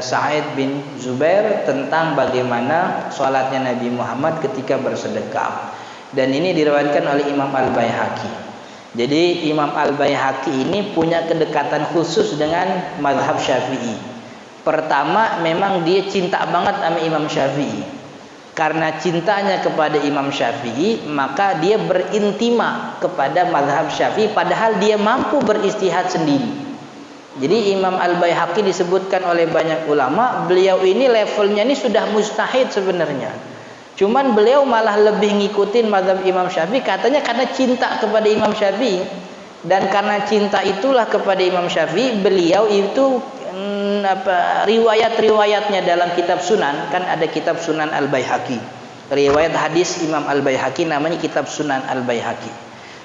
Sa'id bin Jubair tentang bagaimana sholatnya Nabi Muhammad ketika bersedekap. Dan ini diriwayatkan oleh Imam Al-Baihaqi. Jadi Imam Al-Baihaqi ini punya kedekatan khusus dengan mazhab Syafi'i. Pertama, memang dia cinta banget sama Imam Syafi'i. Karena cintanya kepada Imam Syafi'i, maka dia berintima kepada mazhab Syafi'i, padahal dia mampu beristihad sendiri. Jadi Imam Al-Baihaqi disebutkan oleh banyak ulama, beliau ini levelnya ini sudah mujtahid sebenarnya. Cuman beliau malah lebih ngikutin mazhab Imam Syafi'i, katanya karena cinta kepada Imam Syafi'i. Dan karena cinta itulah kepada Imam Syafi'i, beliau itu riwayat-riwayatnya dalam kitab Sunan, kan ada kitab Sunan Al-Baihaqi. Riwayat hadis Imam Al-Baihaqi namanya kitab Sunan Al-Baihaqi.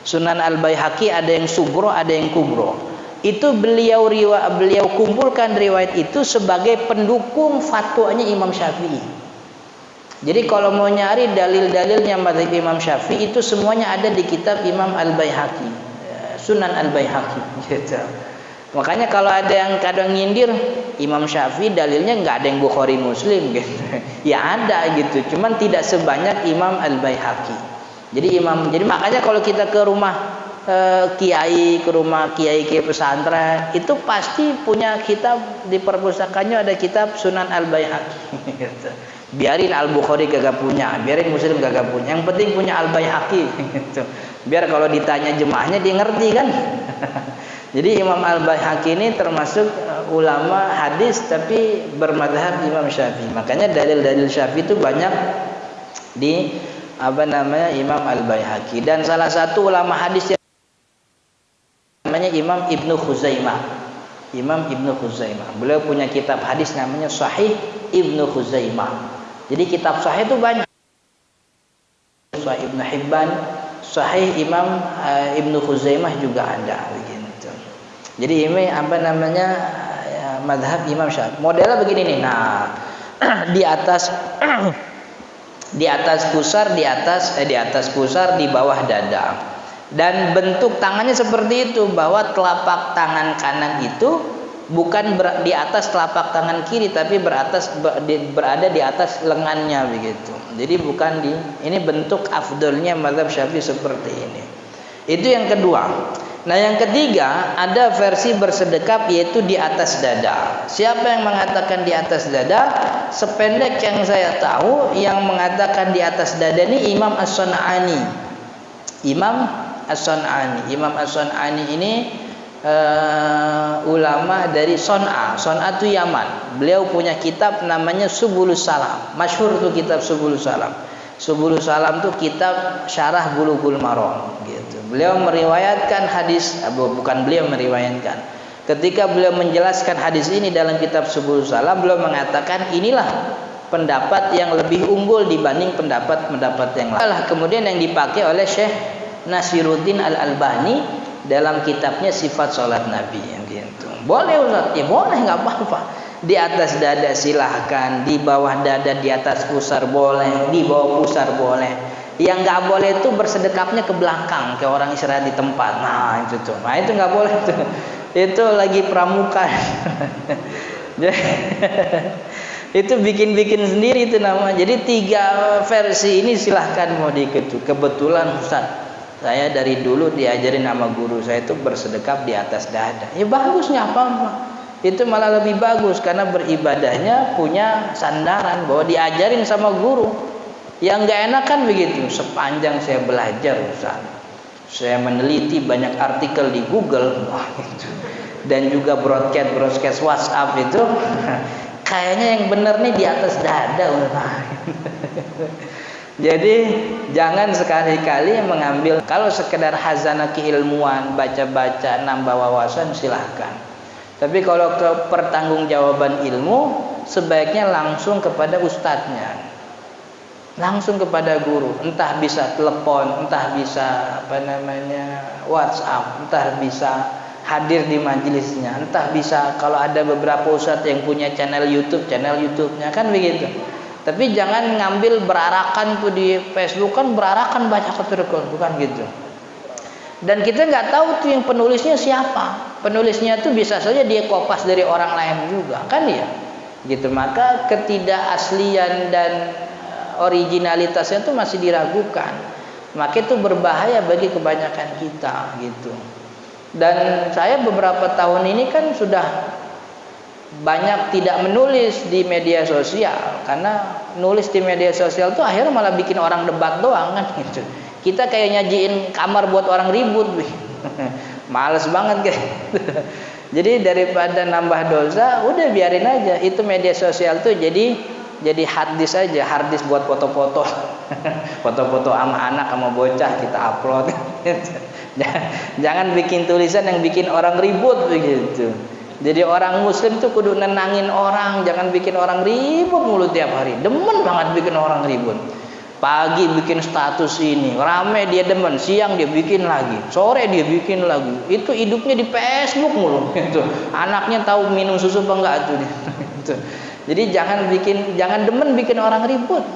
Sunan Al-Baihaqi ada yang sugro, ada yang kubro. Itu beliau kumpulkan riwayat itu sebagai pendukung fatwanya Imam Syafi'i. Jadi kalau mau nyari dalil-dalilnya mazhab Imam Syafi'i itu semuanya ada di kitab Imam Al-Baihaqi, Sunan Al-Baihaqi gitu. Makanya kalau ada yang kadang nyindir Imam Syafi'i dalilnya nggak ada yang Bukhari Muslim gitu. Ya ada gitu, cuman tidak sebanyak Imam Al-Baihaqi. Jadi makanya kalau kita ke rumah kiai pesantren itu pasti punya kitab, di perpustakaannya ada kitab Sunan Al-Baihaqi gitu. Biarin Al-Bukhari kagak punya, biarin Muslim kagak punya, yang penting punya Al-Baihaqi gitu. Biar kalau ditanya jemaahnya dia ngerti kan. Jadi Imam Al-Baihaqi ini termasuk ulama hadis tapi bermadhab Imam Syafi'i. Makanya dalil-dalil Syafi'i itu banyak di Imam Al-Baihaqi. Dan salah satu ulama hadis yang namanya Imam Ibnu Khuzaimah. Imam Ibnu Khuzaimah. Beliau punya kitab hadis namanya Sahih Ibnu Khuzaimah. Jadi kitab sahih itu banyak. Sahih Ibnu Hibban, Sahih Imam Ibnu Khuzaimah juga ada begitu. Jadi ini apa namanya madhab Imam Syafi'i. Modelnya begini nih. Nah, di atas pusar, di atas pusar, di bawah dada. Dan bentuk tangannya seperti itu, bahwa telapak tangan kanan itu bukan di atas telapak tangan kiri, tapi berada di atas lengannya begitu. Jadi bukan ini bentuk afdolnya mazhab Syafi'i seperti ini. Itu yang kedua. Nah, yang ketiga ada versi bersedekap, yaitu di atas dada. Siapa yang mengatakan di atas dada? Sependek yang saya tahu, yang mengatakan di atas dada ini Imam As-Sun'ani. Imam As-Sun'ani ini ulama dari Son'a itu Yaman. Beliau punya kitab namanya Subulus Salam. Masyhur tuh kitab Subulus Salam. Subulus Salam tuh kitab syarah Bulughul Maram gitu. Beliau meriwayatkan hadis, bukan beliau meriwayatkan. Ketika beliau menjelaskan hadis ini dalam kitab Subulus Salam, beliau mengatakan inilah pendapat yang lebih unggul dibanding pendapat yang lain. Kemudian yang dipakai oleh Syekh Nasiruddin Al-Albani dalam kitabnya Sifat Salat Nabi yang gitu. Boleh Ustaz? Ya boleh, nggak apa-apa. Di atas dada silahkan, di bawah dada, di atas pusar boleh, di bawah pusar boleh. Yang nggak boleh itu bersedekapnya ke belakang, kayak orang istirahat di tempat. Nah itu tuh, nah itu nggak boleh tuh. Itu lagi pramuka. Itu bikin-bikin sendiri itu namanya. Jadi 3 versi ini silahkan mau diikuti. Kebetulan Ustaz, saya dari dulu diajarin sama guru saya itu bersedekap di atas dada. Ya bagus, nggak apa-apa. Itu malah lebih bagus karena beribadahnya punya sandaran bahwa diajarin sama guru. Yang nggak enak kan begitu. Sepanjang saya belajar Ustaz, saya meneliti banyak artikel di Google dan juga broadcast WhatsApp itu, kayaknya yang benar nih di atas dada Ustaz. Jadi jangan sekali-kali mengambil, kalau sekedar hazanah keilmuan, baca-baca, nambah wawasan silahkan. Tapi kalau ke pertanggungjawaban ilmu, sebaiknya langsung kepada ustadznya, langsung kepada guru. Entah bisa telepon, entah bisa WhatsApp, entah bisa hadir di majelisnya, entah bisa kalau ada beberapa ustadz yang punya channel YouTube-nya kan begitu. Tapi jangan ngambil berarakan tuh di Facebook, kan berarakan banyak keturkan, bukan gitu. Dan kita nggak tahu tuh yang penulisnya siapa. Penulisnya tuh bisa saja dia kopas dari orang lain juga, kan ya. Gitu. Maka ketidakaslian dan originalitasnya tuh masih diragukan. Maka itu berbahaya bagi kebanyakan kita, gitu. Dan saya beberapa tahun ini kan sudah banyak tidak menulis di media sosial, karena nulis di media sosial tuh akhirnya malah bikin orang debat doang kan gitu. Kita kayak nyajiin kamar buat orang ribut, males banget kayak. Jadi daripada nambah dosa, udah biarin aja. Itu media sosial tuh jadi harddisk aja, harddisk buat foto-foto, foto-foto sama anak sama bocah kita upload. Jangan bikin tulisan yang bikin orang ribut begitu. Jadi orang muslim tuh kudu nenangin orang, jangan bikin orang ribut mulu tiap hari. Demen banget bikin orang ribut. Pagi bikin status ini, rame dia demen, siang dia bikin lagi, sore dia bikin lagi. Itu hidupnya di Facebook mulu gitu. Anaknya tahu minum susu apa enggak tuh. Gitu. Jadi jangan demen bikin orang ribut.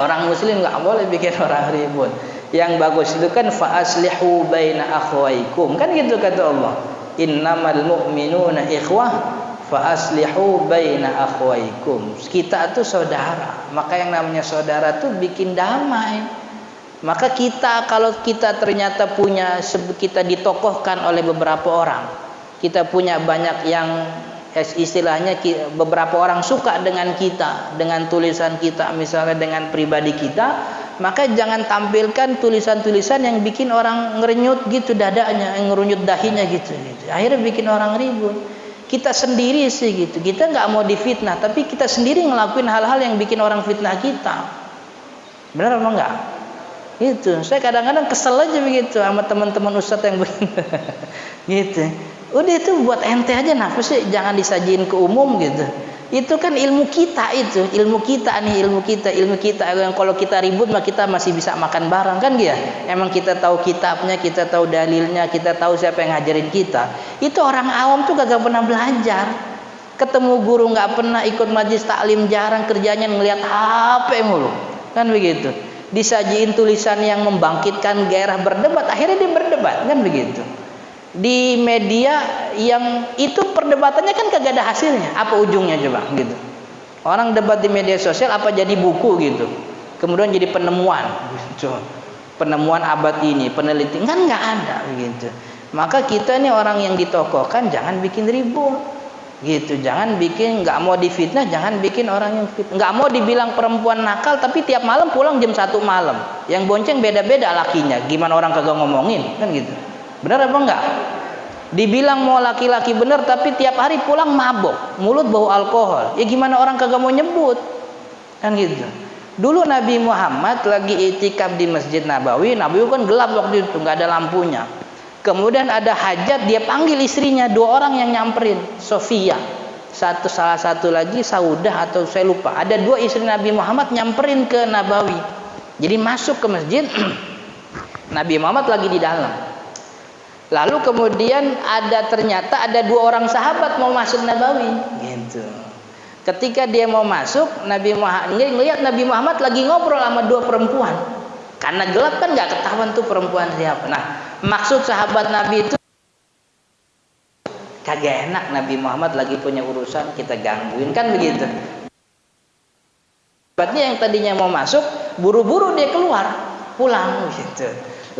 Orang muslim enggak boleh bikin orang ribut. Yang bagus itu kan fa aslihu baina akhwaikum. Kan gitu kata Allah. Innamal mu'minuna ikhwah fa aslihu baina akhwaikum. Kita tuh saudara. Maka yang namanya saudara tuh bikin damai. Maka kalau kita ternyata kita ditokohkan oleh beberapa orang, kita punya banyak yang istilahnya beberapa orang suka dengan kita, dengan tulisan kita, misalnya dengan pribadi kita, maka jangan tampilkan tulisan-tulisan yang bikin orang ngerenyut gitu dadanya, ngerunyut dahinya gitu. Akhirnya bikin orang ribut. Kita sendiri sih gitu, kita nggak mau difitnah, tapi kita sendiri ngelakuin hal-hal yang bikin orang fitnah kita. Benar apa enggak? Gitu. Saya kadang-kadang kesel aja begitu sama teman-teman ustadz yang begini. Gitu. Udah itu buat ente aja, nafsu sih jangan disajiin ke umum gitu. Itu kan ilmu kita, itu ilmu kita nih, ilmu kita yang kalau kita ribut mah kita masih bisa makan bareng kan dia. Emang kita tahu kitabnya, kita tahu dalilnya, kita tahu siapa yang ngajarin kita. Itu orang awam tuh kagak pernah belajar. Ketemu guru nggak pernah, ikut majelis taklim jarang, kerjanya ngelihat HP mulu. Kan begitu. Disajiin tulisan yang membangkitkan gairah berdebat, akhirnya dia berdebat kan begitu. Di media yang itu perdebatannya kan kagak ada hasilnya, apa ujungnya coba gitu. Orang debat di media sosial apa jadi buku gitu, kemudian jadi penemuan gitu. Penemuan abad ini, penelitian kan nggak ada gitu. Maka kita nih orang yang ditokohkan jangan bikin ribut gitu, jangan bikin, nggak mau difitnah, jangan bikin orang yang fitnah. Nggak mau dibilang perempuan nakal tapi tiap malam pulang jam 1 malam, yang bonceng beda-beda lakinya, gimana orang kagak ngomongin kan gitu. Benar apa enggak? Dibilang mau laki-laki benar tapi tiap hari pulang mabok, mulut bau alkohol, ya gimana orang kagak mau nyebut kan gitu. Dulu Nabi Muhammad lagi itikaf di Masjid Nabawi, Nabawi kan gelap waktu itu, nggak ada lampunya. Kemudian ada hajat, dia panggil istrinya, 2 orang yang nyamperin, Sofia, salah satu lagi Saudah atau saya lupa. Ada 2 istri Nabi Muhammad nyamperin ke Nabawi. Jadi masuk ke masjid, Nabi Muhammad lagi di dalam. Lalu kemudian ternyata ada 2 orang sahabat mau masuk Nabawi, gitu. Ketika dia mau masuk, Nabi Muhammad ngelihat Nabi Muhammad lagi ngobrol sama 2 perempuan. Karena gelap kan nggak ketahuan tuh perempuan siapa. Nah, maksud sahabat Nabi itu kagak enak, Nabi Muhammad lagi punya urusan kita gangguin kan begitu. Sahabatnya yang tadinya mau masuk, buru-buru dia keluar, pulang gitu.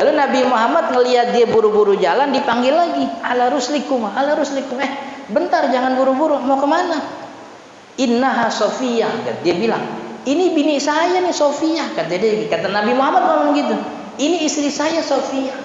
Lalu Nabi Muhammad ngelihat dia buru-buru jalan, dipanggil lagi, ala ruslikum, bentar jangan buru-buru, mau kemana? Innaha Sofia, dia bilang, ini bini saya nih Sofia, kata Nabi Muhammad ngomong gitu, ini istri saya Sofia.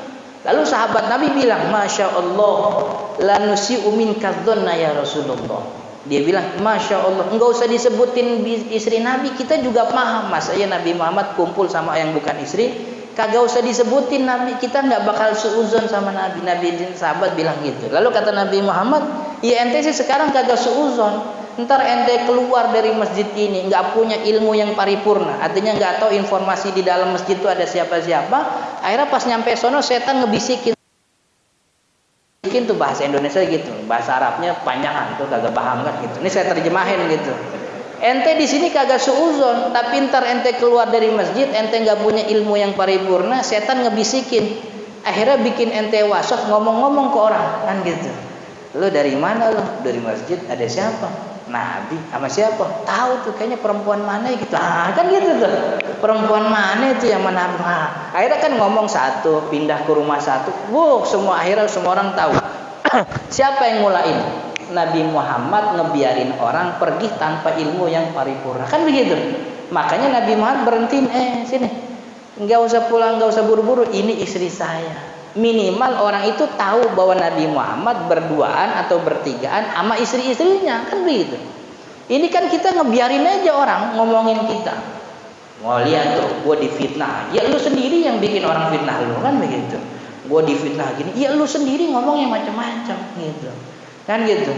Lalu sahabat Nabi bilang, Masya Allah, lanusi'u minka dzanna ya Rasulullah. Dia bilang, Masya Allah, enggak usah disebutin istri Nabi, kita juga paham, masanya Nabi Muhammad kumpul sama yang bukan istri, kagak usah disebutin Nabi, kita nggak bakal suuzon sama Nabi. Nabi sahabat bilang gitu. Lalu kata Nabi Muhammad, ya ente sih sekarang kagak suuzon, ntar ente keluar dari masjid ini nggak punya ilmu yang paripurna, artinya nggak tahu informasi di dalam masjid itu ada siapa-siapa. Akhirnya pas nyampe sono setan ngebisikin tuh bahasa Indonesia gitu, bahasa Arabnya panjangan tuh kagak paham kan gitu. Ini saya terjemahin gitu. Ente di sini kagak suuzon, tapi ntar ente keluar dari masjid, ente nggak punya ilmu yang paripurna, setan ngebisikin, akhirnya bikin ente wasok ngomong-ngomong ke orang kan gitu. Lu dari mana lu? Dari masjid. Ada siapa? Nabi. Sama siapa? Tahu tuh, kayaknya perempuan mana gitu. Kan gitu tuh. Perempuan mana itu yang mana? Akhirnya kan ngomong satu, pindah ke rumah satu. Akhirnya semua orang tahu. Siapa yang mulain? Nabi Muhammad ngebiarin orang pergi tanpa ilmu yang paripurna, kan begitu. Makanya Nabi Muhammad berhentiin, sini, nggak usah pulang, nggak usah buru-buru, ini istri saya. Minimal orang itu tahu bahwa Nabi Muhammad berduaan atau bertigaan sama istri-istrinya, kan begitu. Ini kan kita ngebiarin aja orang ngomongin kita. Mau lihat tuh, gue difitnah, ya lu sendiri yang bikin orang fitnah lu, kan begitu. Gue difitnah gini, ya lu sendiri ngomongnya macam-macam gitu. Kan gitu.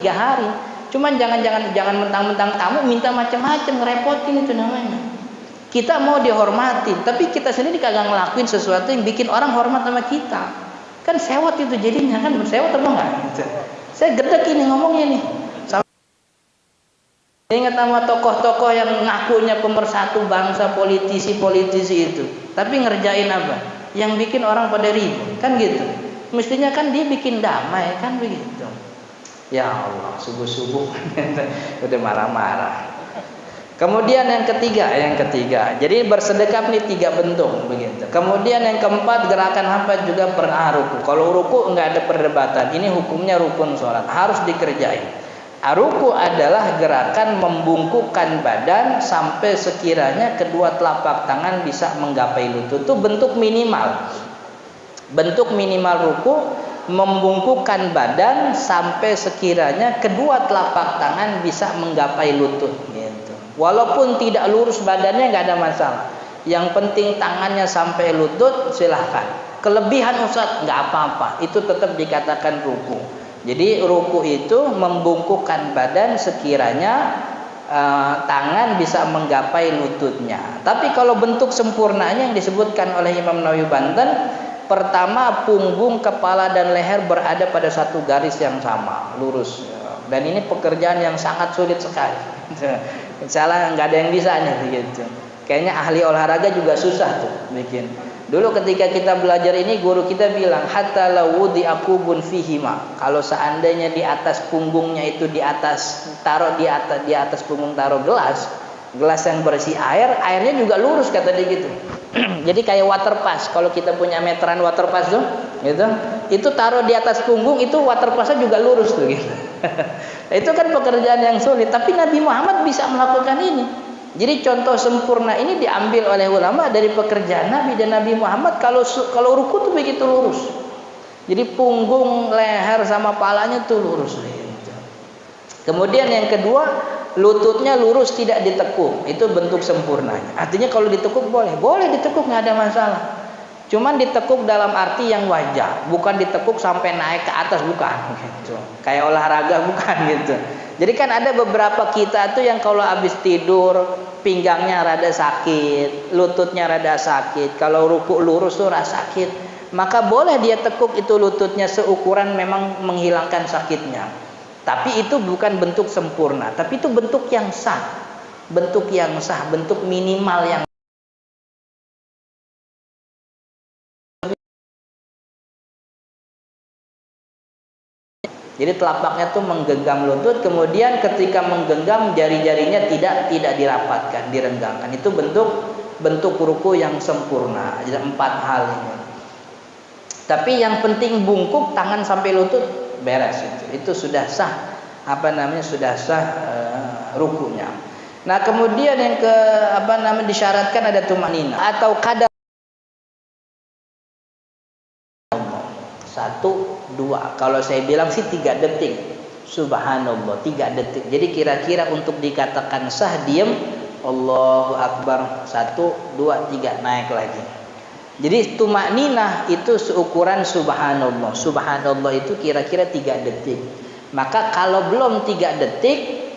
3 hari. Cuman jangan mentang-mentang tamu minta macam-macam, ngerepotin itu namanya. Kita mau dihormatin, tapi kita sendiri kagak ngelakuin sesuatu yang bikin orang hormat sama kita. Kan sewot itu jadinya, kan sewot apa enggak? Gitu. Saya gedek ini ngomongnya nih. Ingat nama tokoh-tokoh yang ngakunya pemersatu bangsa, politisi-politisi itu, tapi ngerjain apa? Yang bikin orang pada ribut, kan gitu. Mestinya kan dia bikin damai, kan begitu. Ya Allah, subuh-subuh udah marah-marah. Kemudian yang ketiga, jadi bersedekap nih 3 bentuk begitu. Kemudian yang keempat, gerakan hamba juga pernah ruku. Kalau ruku enggak ada perdebatan, ini hukumnya rukun sholat, harus dikerjain. Ruku adalah gerakan membungkukkan badan sampai sekiranya kedua telapak tangan bisa menggapai lutut. Itu bentuk minimal. Bentuk minimal ruku, membungkukkan badan sampai sekiranya kedua telapak tangan bisa menggapai lutut gitu. Walaupun tidak lurus badannya nggak ada masalah. Yang penting tangannya sampai lutut, silahkan. Kelebihan Ustaz nggak apa-apa, itu tetap dikatakan ruku. Jadi ruku itu membungkukkan badan sekiranya tangan bisa menggapai lututnya. Tapi kalau bentuk sempurnanya yang disebutkan oleh Imam Nawawi Banten, pertama punggung, kepala dan leher berada pada satu garis yang sama, lurus. Dan ini pekerjaan yang sangat sulit sekali. Misalnya nggak ada yang bisa nih gitu. Kayaknya ahli olahraga juga susah tuh bikin. Dulu ketika kita belajar ini, guru kita bilang hatta lawudi akubun fihima. Kalau seandainya di atas punggungnya itu taruh di atas punggung taruh gelas yang berisi air, airnya juga lurus kata dia gitu. Jadi kayak water pass. Kalau kita punya meteran water pass tuh, gitu, itu taruh di atas punggung itu water passnya juga lurus tuh gitu. Itu kan pekerjaan yang sulit, tapi Nabi Muhammad bisa melakukan ini. Jadi contoh sempurna ini diambil oleh ulama dari pekerjaan Nabi, dan Nabi Muhammad kalau ruku tuh begitu lurus. Jadi punggung, leher sama palanya tuh lurus. Kemudian yang kedua, lututnya lurus tidak ditekuk. Itu bentuk sempurnanya. Artinya kalau ditekuk boleh ditekuk nggak ada masalah. Cuman ditekuk dalam arti yang wajar, bukan ditekuk sampai naik ke atas, bukan gitu. Kayak olahraga bukan gitu. Jadi kan ada beberapa kita tuh yang kalau habis tidur pinggangnya rada sakit, lututnya rada sakit. Kalau ruku lurus tuh rasa sakit, maka boleh dia tekuk itu lututnya seukuran memang menghilangkan sakitnya. Tapi itu bukan bentuk sempurna, tapi itu bentuk yang sah. Bentuk yang sah, bentuk minimal yang jadi telapaknya tuh menggenggam lutut, kemudian ketika menggenggam jari-jarinya tidak dirapatkan, direnggangkan. Itu bentuk ruku yang sempurna. Jadi 4 hal ini. Tapi yang penting bungkuk tangan sampai lutut beres itu. Itu sudah sah sudah sah rukunya. Nah, kemudian yang disyaratkan ada tumanina atau kadar 1, 2. Kalau saya bilang sih 3 detik. Subhanallah, 3 detik. Jadi kira-kira untuk dikatakan sah diam, Allahu Akbar, 1, 2, 3 naik lagi. Jadi tumakninah itu seukuran subhanallah. Subhanallah itu kira-kira 3 detik. Maka kalau belum 3 detik,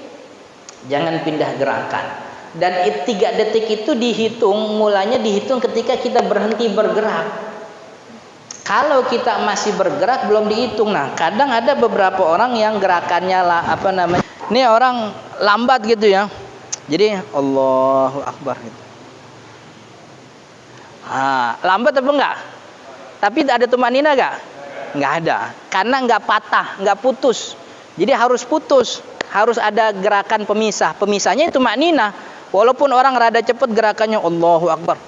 jangan pindah gerakan. Dan 3 detik itu mulanya dihitung ketika kita berhenti bergerak. Kalau kita masih bergerak belum dihitung. Nah, kadang ada beberapa orang yang gerakannya ini orang lambat gitu ya. Jadi Allahu Akbar gitu. Lambat apa enggak? Tapi ada tumanina enggak? Enggak ada. Karena enggak patah, enggak putus. Jadi harus putus. Harus ada gerakan pemisah. Pemisahnya itu tumanina. Walaupun orang rada cepat gerakannya Allahu Akbar.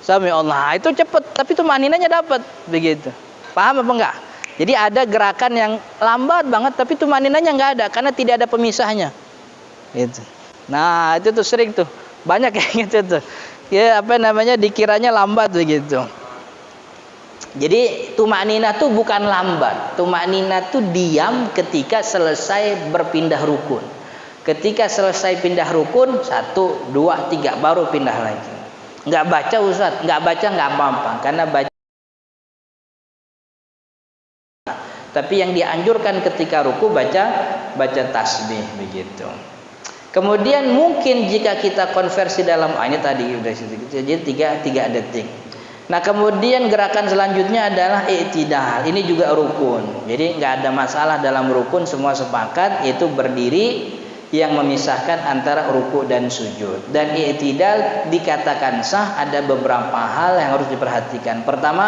Sami Allah, itu cepat, tapi tumaninanya dapat begitu. Paham apa enggak? Jadi ada gerakan yang lambat banget, tapi tumaninanya enggak ada karena tidak ada pemisahnya. Gitu. Nah, itu tuh sering tuh, banyak kayak gitu tuh. Ya dikiranya lambat begitu. Jadi tumanina tuh bukan lambat. Tumanina tuh diam ketika selesai berpindah rukun. Ketika selesai pindah rukun 1, 2, 3 baru pindah lagi. Nggak baca Ustaz, nggak baca nggak apa-apa, karena baca. Tapi yang dianjurkan ketika ruku baca tasbih begitu. Kemudian mungkin jika kita konversi dalam ini tadi udah situ, jadi 3 detik. Nah, kemudian gerakan selanjutnya adalah i'tidal. Ini juga rukun. Jadi nggak ada masalah dalam rukun, semua sepakat yaitu berdiri yang memisahkan antara ruku dan sujud. Dan i'tidal dikatakan sah ada beberapa hal yang harus diperhatikan. Pertama,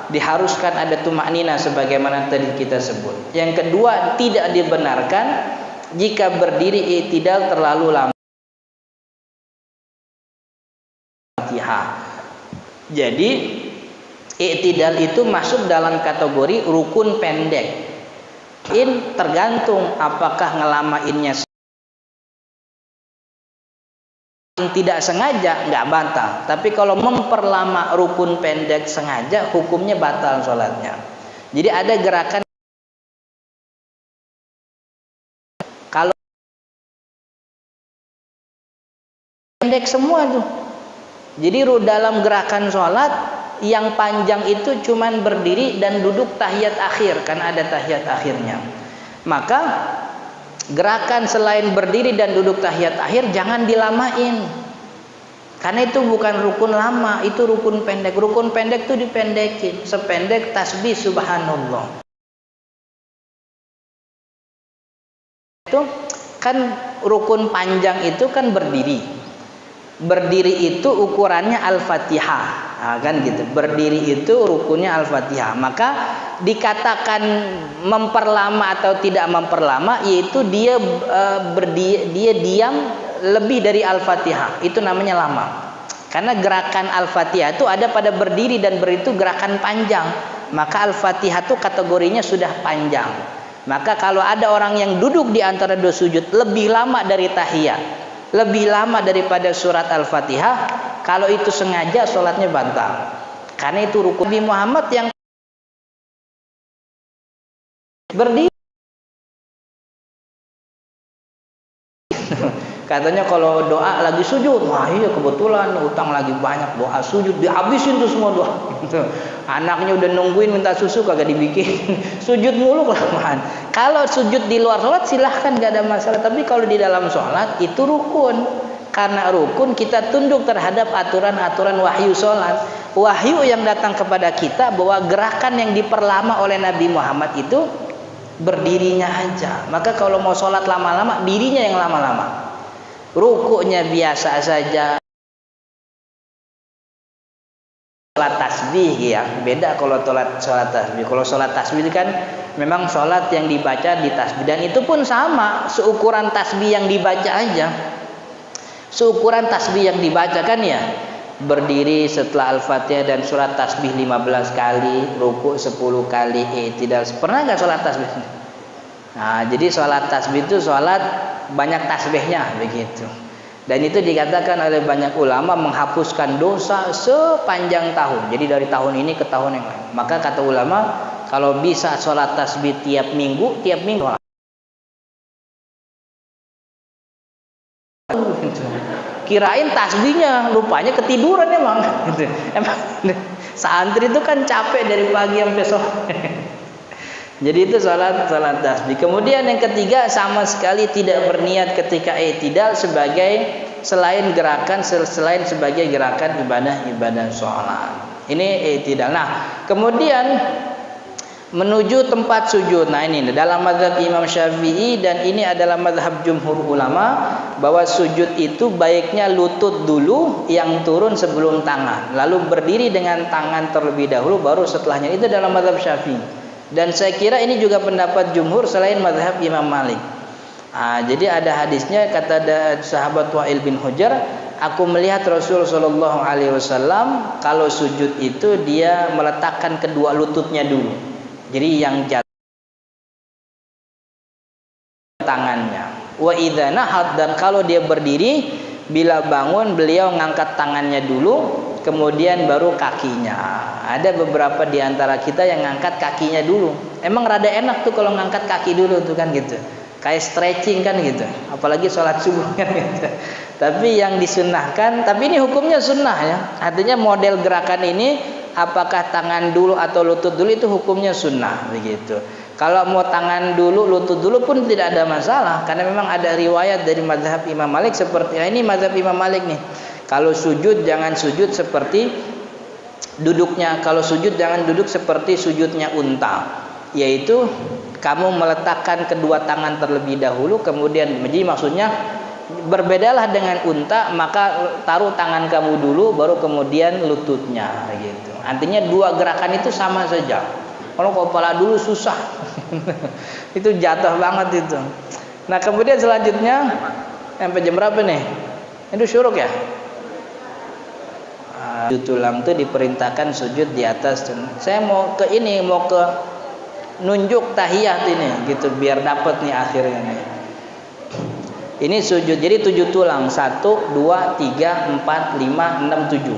diharuskan ada tumaknina sebagaimana tadi kita sebut. Yang kedua, tidak dibenarkan jika berdiri i'tidal terlalu lama. Jadi i'tidal itu masuk dalam kategori rukun pendek. Tergantung apakah ngelamainnya tidak sengaja nggak batal, tapi kalau memperlama rukun pendek sengaja hukumnya batal sholatnya. Jadi ada gerakan kalau pendek semua tuh. Jadi dalam gerakan sholat yang panjang itu cuman berdiri dan duduk tahiyat akhir, kan ada tahiyat akhirnya. Maka gerakan selain berdiri dan duduk tahiyat akhir jangan dilamain. Karena itu bukan rukun lama, itu rukun pendek. Rukun pendek itu dipendekin, sependek tasbih subhanallah. Itu kan rukun panjang itu kan berdiri. Berdiri itu ukurannya Al-Fatihah, nah, kan gitu. Berdiri itu rukunnya Al-Fatihah. Maka dikatakan memperlama atau tidak memperlama, yaitu dia diam lebih dari Al-Fatihah. Itu namanya lama. Karena gerakan Al-Fatihah itu ada pada berdiri dan berdiri itu gerakan panjang. Maka Al-Fatihah itu kategorinya sudah panjang. Maka kalau ada orang yang duduk di antara dua sujud lebih lama dari tahiyat, lebih lama daripada surat Al-Fatihah, kalau itu sengaja sholatnya batal. Karena itu rukun. Nabi Muhammad yang berdiri katanya kalau doa lagi sujud, wah iya kebetulan utang lagi banyak, doa sujud dihabisin tuh semua doa. Anaknya udah nungguin minta susu kagak dibikin, sujud mulu kelamaan. Kalau sujud di luar sholat silahkan, gak ada masalah. Tapi kalau di dalam sholat itu rukun. Karena rukun kita tunduk terhadap aturan-aturan wahyu sholat. Wahyu yang datang kepada kita bahwa gerakan yang diperlama oleh Nabi Muhammad itu berdirinya aja. Maka kalau mau sholat lama-lama, dirinya yang lama-lama. Rukuknya biasa saja. Sholat tasbih ya, beda kalau sholat tasbih. Kalau sholat tasbih kan memang sholat yang dibaca di tasbih, dan itu pun sama, seukuran tasbih yang dibaca aja. Seukuran tasbih yang dibaca kan ya, berdiri setelah Al-Fatihah dan surat tasbih 15 kali, rukuk 10 kali, tidak. Pernah nggak sholat tasbih? Nah, jadi sholat tasbih itu sholat banyak tasbihnya begitu. Dan itu dikatakan oleh banyak ulama menghapuskan dosa sepanjang tahun. Jadi dari tahun ini ke tahun yang lain. Maka kata ulama, kalau bisa sholat tasbih tiap minggu. Kirain tasbihnya, rupanya ketiduran emang. Emang santri itu kan capek dari pagi sampai sore. Jadi itu salat tasbih. Kemudian yang ketiga, sama sekali tidak berniat ketika i'tidal selain sebagai gerakan ibadah sholat. Ini i'tidal. Nah, kemudian menuju tempat sujud. Nah, ini dalam mazhab Imam Syafi'i, dan ini adalah mazhab jumhur ulama, bahwa sujud itu baiknya lutut dulu yang turun sebelum tangan, lalu berdiri dengan tangan terlebih dahulu baru setelahnya. Itu dalam mazhab Syafi'i. Dan saya kira ini juga pendapat jumhur selain mazhab Imam Malik. Jadi ada hadisnya, kata sahabat Wa'il bin Hujr, aku melihat Rasul sallallahu alaihi wasallam kalau sujud itu dia meletakkan kedua lututnya dulu. Jadi yang jatuh tangannya. Wa idza nahad, dan kalau dia berdiri, bila bangun beliau ngangkat tangannya dulu, kemudian baru kakinya. Ada beberapa di antara kita yang ngangkat kakinya dulu. Emang rada enak tuh kalau ngangkat kaki dulu tuh kan gitu. Kayak stretching kan gitu. Apalagi sholat subuh kan gitu. Tapi yang disunnahkan, tapi ini hukumnya sunnah ya. Artinya model gerakan ini, apakah tangan dulu atau lutut dulu, itu hukumnya sunnah begitu. Kalau mau tangan dulu, lutut dulu pun tidak ada masalah. Karena memang ada riwayat dari mazhab Imam Malik seperti ini mazhab Imam Malik nih. Kalau sujud jangan sujud seperti duduknya. Kalau sujud jangan duduk seperti sujudnya unta, yaitu kamu meletakkan kedua tangan terlebih dahulu, kemudian, jadi maksudnya berbedalah dengan unta, maka taruh tangan kamu dulu baru kemudian lututnya gitu. Artinya dua gerakan itu sama saja. Kalau kepala dulu susah. Itu jatuh banget itu. Nah, kemudian selanjutnya sampai jam berapa nih? Itu syuruk ya? Sujud tulang itu diperintahkan sujud di atas. Saya mau ke nunjuk tahiyat ini gitu, biar dapat nih akhirnya nih. Ini sujud, jadi 7 tulang. 1, 2, 3, 4, 5, 6, 7.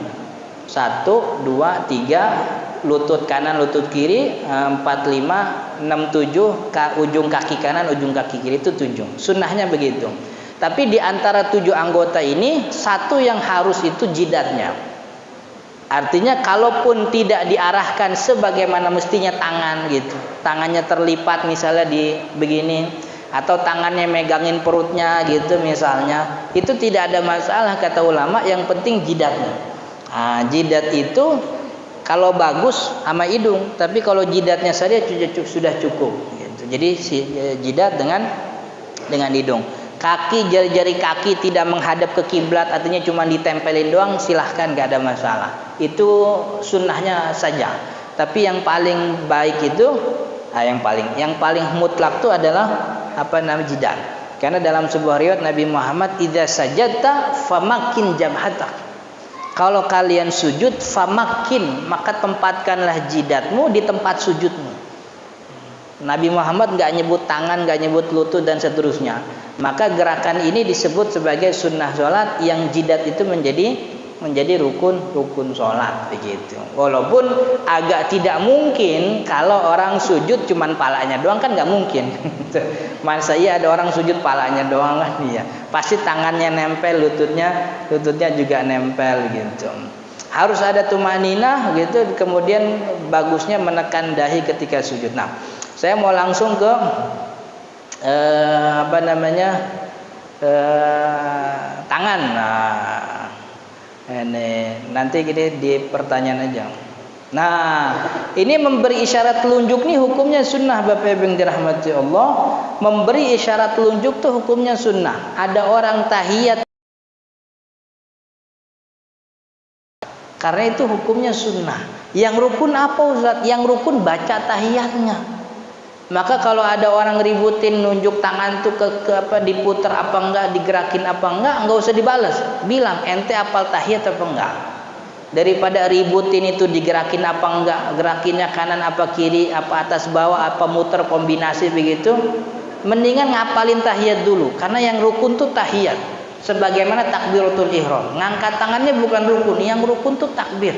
1, 2, 3, lutut kanan, lutut kiri, 4, 5, 6, 7, ujung kaki kanan, ujung kaki kiri, itu 7. Sunnahnya begitu. Tapi di antara 7 anggota ini satu yang harus itu jidatnya. Artinya kalaupun tidak diarahkan sebagaimana mestinya tangan gitu, tangannya terlipat misalnya di begini, atau tangannya megangin perutnya gitu misalnya, itu tidak ada masalah kata ulama, yang penting jidatnya. Nah, jidat itu kalau bagus sama hidung, tapi kalau jidatnya saja sudah cukup gitu. Jadi jidat dengan hidung. Kaki, jari-jari kaki tidak menghadap ke kiblat, artinya cuma ditempelin doang, silahkan, gak ada masalah. Itu sunnahnya saja. Tapi yang paling baik itu, yang paling mutlak itu adalah jidat. Karena dalam sebuah riwayat Nabi Muhammad, idza sajadta famakin jabhatak. Kalau kalian sujud, famakin, maka tempatkanlah jidatmu di tempat sujudmu. Nabi Muhammad nggak nyebut tangan, nggak nyebut lutut dan seterusnya. Maka gerakan ini disebut sebagai sunnah sholat, yang jidat itu menjadi rukun sholat begitu. Walaupun agak tidak mungkin kalau orang sujud cuman palanya doang, kan nggak mungkin. Masa iya ada orang sujud palanya doang kan? Iya. Pasti tangannya nempel, lututnya juga nempel gitu. Harus ada tumaninah gitu. Kemudian bagusnya menekan dahi ketika sujud. Nah, saya mau langsung ke tangan. Nah, ini nanti gini di pertanyaan aja. Nah, ini memberi isyarat telunjuk nih hukumnya sunnah, Bapak Ibu yang dirahmati Allah. Memberi isyarat telunjuk tuh hukumnya sunnah. Ada orang tahiyat karena itu hukumnya sunnah. Yang rukun apa Ustaz? Yang rukun baca tahiyatnya. Maka kalau ada orang ributin nunjuk tangan tuh diputar apa enggak, digerakin apa enggak usah dibalas. Bilang ente apal tahiyat apa enggak. Daripada ributin itu digerakin apa enggak, gerakinnya kanan apa kiri, apa atas bawah, apa muter kombinasi begitu, mendingan ngapalin tahiyat dulu. Karena yang rukun tuh tahiyat. Sebagaimana takbiratul ihram. Ngangkat tangannya bukan rukun, yang rukun tuh takbir.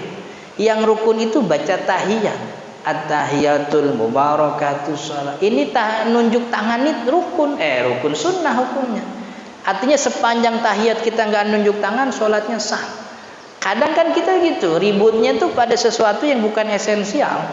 Yang rukun itu baca tahiyat. At-tahiyatul mubarakatus shalah. Ini nunjuk tangan itu rukun sunnah hukumnya. Artinya sepanjang tahiyat kita nggak nunjuk tangan, sholatnya sah. Kadang kan kita gitu, ributnya tuh pada sesuatu yang bukan esensial.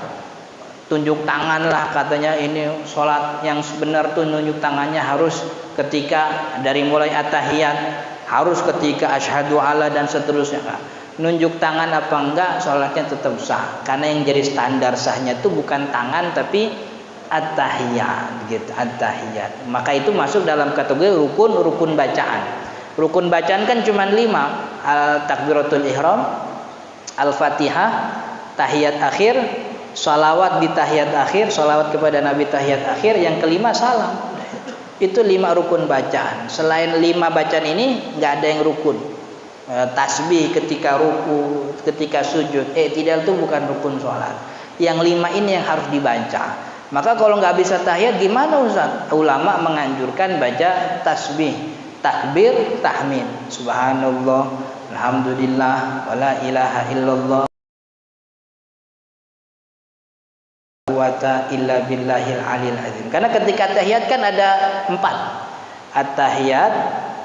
Tunjuk tangan lah katanya, ini sholat yang benar tuh nunjuk tangannya harus ketika dari mulai at-tahiyat, harus ketika asyhadu alla dan seterusnya. Nunjuk tangan apa enggak, sholatnya tetap sah. Karena yang jadi standar sahnya itu bukan tangan tapi at-tahiyat gitu, at-tahiyat. Maka itu masuk dalam kategori rukun bacaan. Rukun bacaan kan cuma 5. Takbiratul ihram, al-fatihah, tahiyat akhir, sholawat di tahiyat akhir, sholawat kepada Nabi tahiyat akhir, yang kelima salam. Itu 5 rukun bacaan. Selain 5 bacaan ini nggak ada yang rukun. Tasbih ketika ruku, ketika sujud, tidak, itu bukan rukun sholat. Yang 5 ini yang harus dibaca. Maka kalau nggak bisa tahiyat gimana Ustaz? Ulama menganjurkan baca tasbih, takbir, tahmid, subhanallah, alhamdulillah, wala ilaha illallah, quwata illa billahil alil azim. Karena ketika tahiyat kan ada 4. At-tahiyat,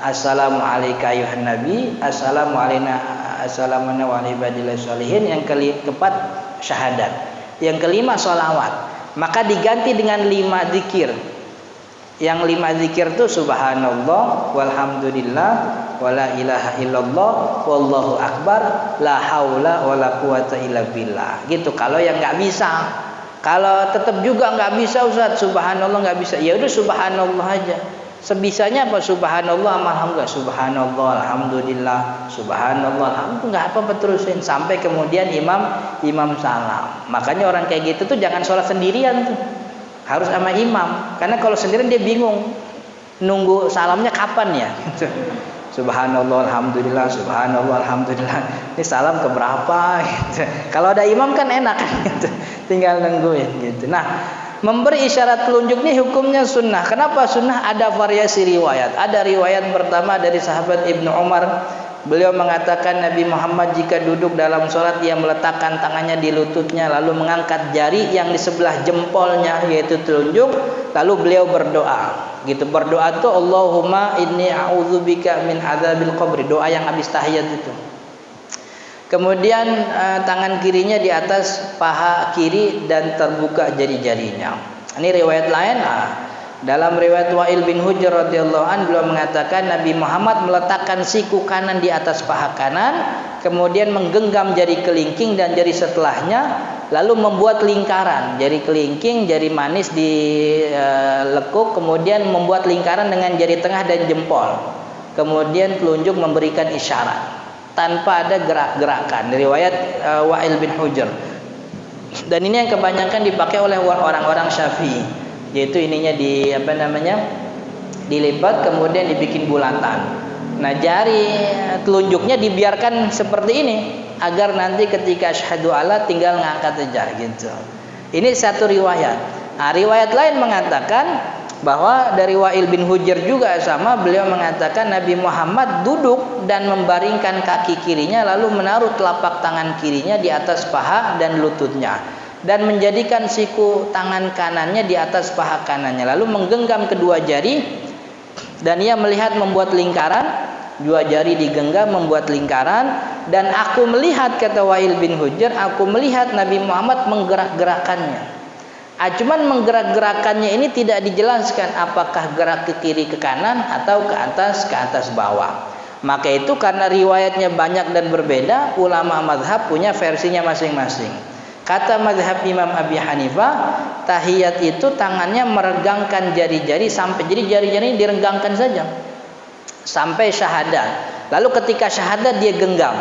assalamu alayka ayuhan nabi, assalamu alayna, assalamu ala ibadillah sholihin. Yang keempat syahadat. Yang kelima sholawat. Maka diganti dengan 5 zikir. Yang 5 zikir itu subhanallah, walhamdulillah, wala ilaha illallah, wallahu akbar, la haula wala quwata illa billah. Gitu kalau yang nggak bisa. Kalau tetap juga nggak bisa Ustaz, subhanallah nggak bisa, ya udah subhanallah aja. Sebisanya apa? Subhanallah, alhamdulillah, subhanallah, alhamdulillah, subhanallah, alhamdulillah, nggak apa-apa, terusin sampai kemudian imam salam. Makanya orang kayak gitu tuh jangan sholat sendirian tuh, harus sama imam. Karena kalau sendirian dia bingung nunggu salamnya kapan ya. Subhanallah, alhamdulillah, subhanallah, alhamdulillah. Ini salam keberapa? Gitu. Kalau ada imam kan enak, gitu. Tinggal nungguin gitu. Nah, memberi isyarat telunjuk ini hukumnya sunnah. Kenapa sunnah? Ada variasi riwayat. Ada riwayat pertama dari sahabat Ibnu Umar Beliau mengatakan Nabi Muhammad jika duduk dalam sholat ia meletakkan tangannya di lututnya lalu mengangkat jari yang di sebelah jempolnya yaitu telunjuk, lalu beliau berdoa. Gitu, berdoa tuh Allahumma inni a'udzubika min adzabil qabri, doa yang habis tahiyat itu. Kemudian tangan kirinya di atas paha kiri dan terbuka jari-jarinya. Ini riwayat lain. Dalam riwayat Wa'il bin Hujr radhiyallahu anhu beliau mengatakan Nabi Muhammad meletakkan siku kanan di atas paha kanan, kemudian menggenggam jari kelingking dan jari setelahnya, lalu membuat lingkaran, jari kelingking, jari manis di lekuk, kemudian membuat lingkaran dengan jari tengah dan jempol. Kemudian telunjuk memberikan isyarat tanpa ada gerak-gerakan. Riwayat Wa'il bin Hujr. Dan ini yang kebanyakan dipakai oleh orang-orang Syafi'i. Yaitu ininya dilipat kemudian dibikin bulatan. Nah, jari telunjuknya dibiarkan seperti ini agar nanti ketika asyhadu alla tinggal ngangkat aja gitu. Ini satu riwayat. Nah, riwayat lain mengatakan bahwa dari Wa'il bin Hujr juga sama, beliau mengatakan Nabi Muhammad duduk dan membaringkan kaki kirinya lalu menaruh telapak tangan kirinya di atas paha dan lututnya, dan menjadikan siku tangan kanannya di atas paha kanannya, lalu menggenggam kedua jari dan ia melihat membuat lingkaran, dua jari digenggam membuat lingkaran, dan aku melihat, kata Wa'il bin Hujr, aku melihat Nabi Muhammad menggerak-gerakannya. Cuman menggerak-gerakannya ini tidak dijelaskan apakah gerak ke kiri ke kanan atau ke atas bawah. Maka itu karena riwayatnya banyak dan berbeda, ulama mazhab punya versinya masing-masing. Kata mazhab Imam Abi Hanifah, tahiyat itu tangannya meregangkan jari-jari sampai, jadi jari-jari diregangkan saja sampai syahadat. Lalu ketika syahadat dia genggam.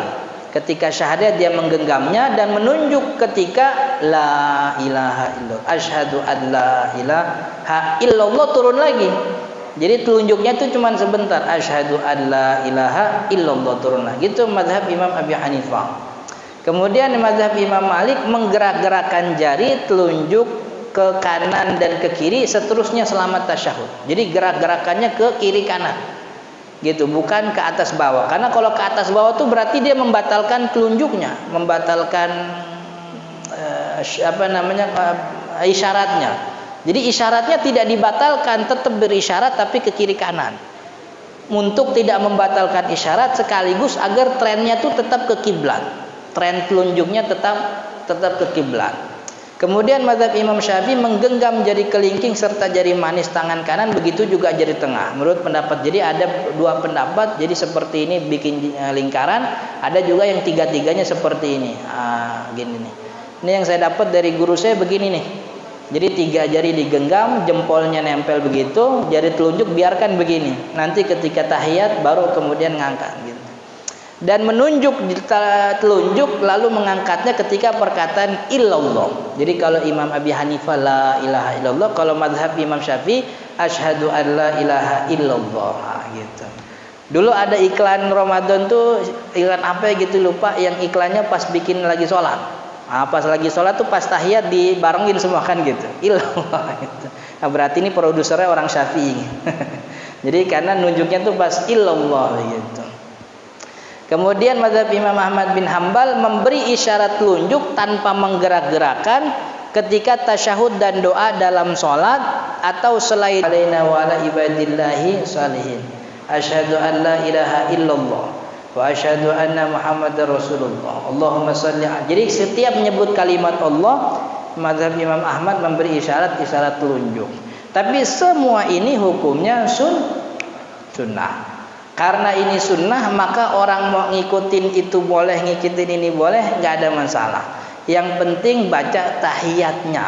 Ketika syahadat dia menggenggamnya dan menunjuk ketika la ilaha illallah, asyhadu an la ilaha illallah, turun lagi. Jadi telunjuknya itu cuma sebentar, asyhadu an la ilaha illallah, turun lagi. Itu mazhab Imam Abi Hanifah. Kemudian mazhab Imam Malik menggerak-gerakkan jari telunjuk ke kanan dan ke kiri seterusnya selama tasyahud. Jadi gerak-gerakannya ke kiri kanan. Gitu, bukan ke atas bawah. Karena kalau ke atas bawah tuh berarti dia membatalkan telunjuknya, membatalkan isyaratnya. Jadi isyaratnya tidak dibatalkan, tetap berisyarat tapi ke kiri kanan. Untuk tidak membatalkan isyarat sekaligus agar trennya tuh tetap ke kiblat. Tren telunjuknya tetap ke kiblat. Kemudian mazhab Imam Syafi'i menggenggam jari kelingking serta jari manis tangan kanan, begitu juga jari tengah. Menurut pendapat, jadi ada dua pendapat. Jadi seperti ini bikin lingkaran, ada juga yang tiga-tiganya seperti ini. Gini nih. Ini yang saya dapat dari guru saya begini nih. Jadi tiga jari digenggam, jempolnya nempel begitu, jari telunjuk biarkan begini. Nanti ketika tahiyat baru kemudian ngangkat gitu. Dan menunjuk telunjuk lalu mengangkatnya ketika perkataan illallah. Jadi kalau Imam Abi Hanifah la ilaha illallah, kalau mazhab Imam Syafi'i asyhadu an la ilaha illallah gitu. Dulu ada iklan Ramadan tuh, iklan apa gitu lupa, yang iklannya pas bikin lagi sholat. Pas lagi sholat tuh pas tahiyat dibarengin semua kan gitu. Illallah gitu. Nah, berarti ini produsernya orang Syafi'i. Jadi karena nunjuknya tuh pas illallah gitu. Kemudian mazhab Imam Ahmad bin Hambal memberi isyarat telunjuk tanpa menggerak-gerakan ketika tasyahud dan doa dalam sholat atau selain alaina wa ala ibadillahi shalihin. Asyhadu an la ilaha illallah wa asyhadu anna Muhammadar Rasulullah. Allahumma shalli. Jadi setiap menyebut kalimat Allah, mazhab Imam Ahmad memberi isyarat telunjuk. Tapi semua ini hukumnya sunnah. Karena ini sunnah, maka orang mau ngikutin itu boleh, ngikutin ini boleh, nggak ada masalah. Yang penting baca tahiyatnya.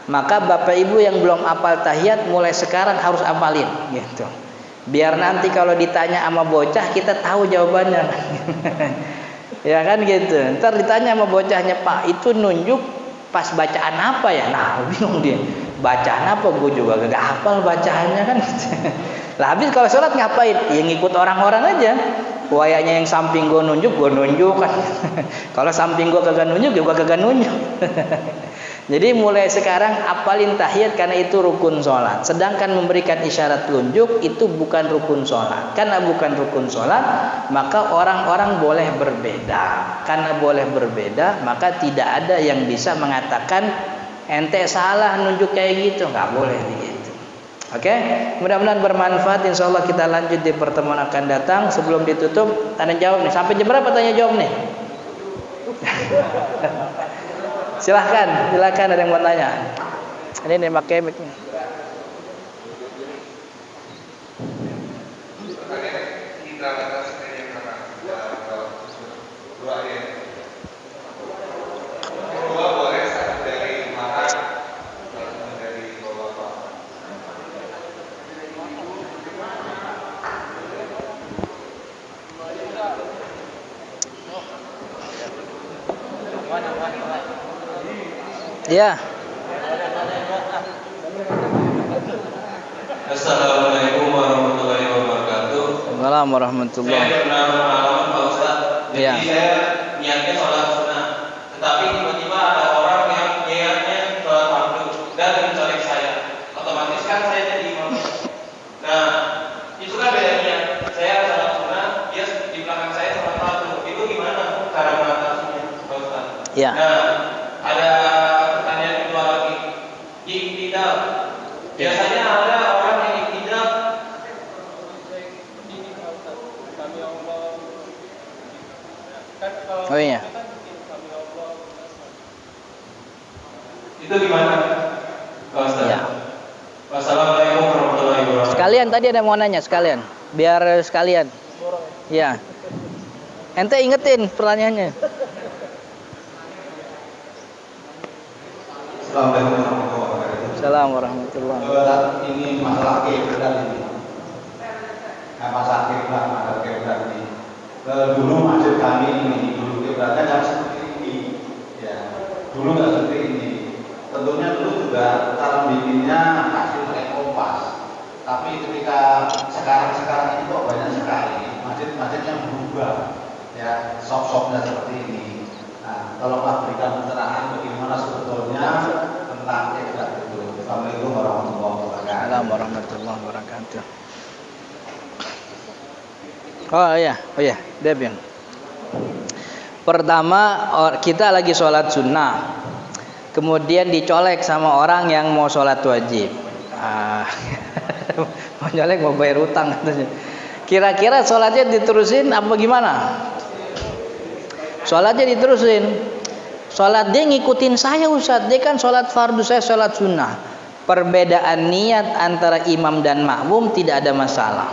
Maka bapak ibu yang belum hafal tahiyat mulai sekarang harus hafalin gitu. Biar nanti kalau ditanya sama bocah kita tahu jawabannya. Ya kan gitu. Ntar ditanya sama bocahnya, Pak itu nunjuk pas bacaan apa ya? Nah bingung dia. Bacaan apa? Gue juga gak hafal bacaannya kan. Lah habis kalau sholat ngapain? Ya ngikut orang-orang aja. Wayanya yang samping gue nunjuk kan. Kalau samping gue kagak nunjuk, juga kagak nunjuk. Jadi mulai sekarang apalin tahiyat karena itu rukun sholat. Sedangkan memberikan isyarat telunjuk itu bukan rukun sholat. Karena bukan rukun sholat, maka orang-orang boleh berbeda. Karena boleh berbeda, maka tidak ada yang bisa mengatakan ente salah nunjuk kayak gitu. Nggak boleh begitu. Oke, mudah-mudahan bermanfaat. Insya Allah kita lanjut di pertemuan akan datang. Sebelum ditutup, tanya jawab nih. Sampai jam berapa tanya jawab nih? Silahkan ada yang mau tanya. Ini nih pakai mic-nya. Ya. Assalamualaikum warahmatullahi wabarakatuh. Waalaikumsalam warahmatullahi. Saya pernah pengalaman Pak Ustaz. Jadi saya niatnya sholat sunnah, tetapi tiba-tiba ada orang yang niatnya sholat fardu dan mencolek saya. Otomatis kan saya jadi imam. Nah, itu kan beda niat. Saya sholat sunnah, dia di belakang saya sholat fardu. Itu gimana cara mengatasinya, Pak Ustaz? Ya. Nah, ada pertanyaan kedua lagi. Iktidal. Biasanya ada orang yang iktidal. Oh iya. Itu gimana? Ustaz. Ya. Wassalamualaikum warahmatullahi wabarakatuh. Sekalian tadi ada yang mau nanya sekalian. Biar sekalian. Ya. Ente ingetin pertanyaannya. Assalamualaikum warahmatullahi wabarakatuh. Assalamualaikum warahmatullahi wabarakatuh. Ini masalah kiblat ini. Nah, masalah kiblat ini. Dulu masjid kami ini dulu kiblatnya nggak seperti ini. Ya, dulu nggak seperti ini. Tentunya dulu juga cara bikinnya kasih pakai kompas. Tapi ketika sekarang ini kok banyak sekali masjid-masjid yang berubah. Ya, shop-shopnya seperti ini. Nah, kalau Pak berikan pencerahan bagaimana sebetulnya tentang kiblat itu. Assalamualaikum warahmatullahi wabarakatuh. Assalamualaikum warahmatullahi wabarakatuh. Oh iya, Debian. Pertama, kita lagi sholat sunnah, kemudian dicolek sama orang yang mau sholat wajib. Mau nyolek mau bayar utang katanya. Kira-kira sholatnya diterusin apa gimana? Sholatnya diterusin. Sholat dia ngikutin saya Ustaz. Dia kan sholat fardu, saya sholat sunnah. Perbedaan niat antara imam dan makmum tidak ada masalah.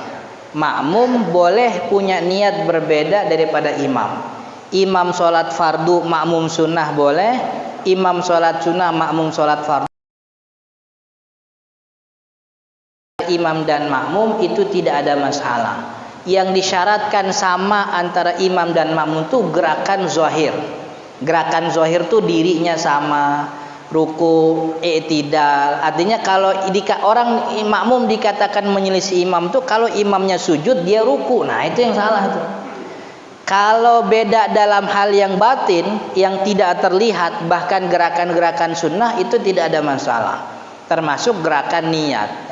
Makmum boleh punya niat berbeda daripada imam. Imam sholat fardu, makmum sunnah boleh. Imam sholat sunnah, makmum sholat fardu. Imam dan makmum itu tidak ada masalah. Yang disyaratkan sama antara imam dan makmum itu gerakan zahir. Gerakan zahir itu dirinya sama, ruku, i'tidal. Artinya kalau orang makmum dikatakan menyelisih imam itu kalau imamnya sujud dia ruku. Nah, itu yang salah tuh. Kalau beda dalam hal yang batin yang tidak terlihat, bahkan gerakan-gerakan sunnah itu tidak ada masalah. Termasuk gerakan niat,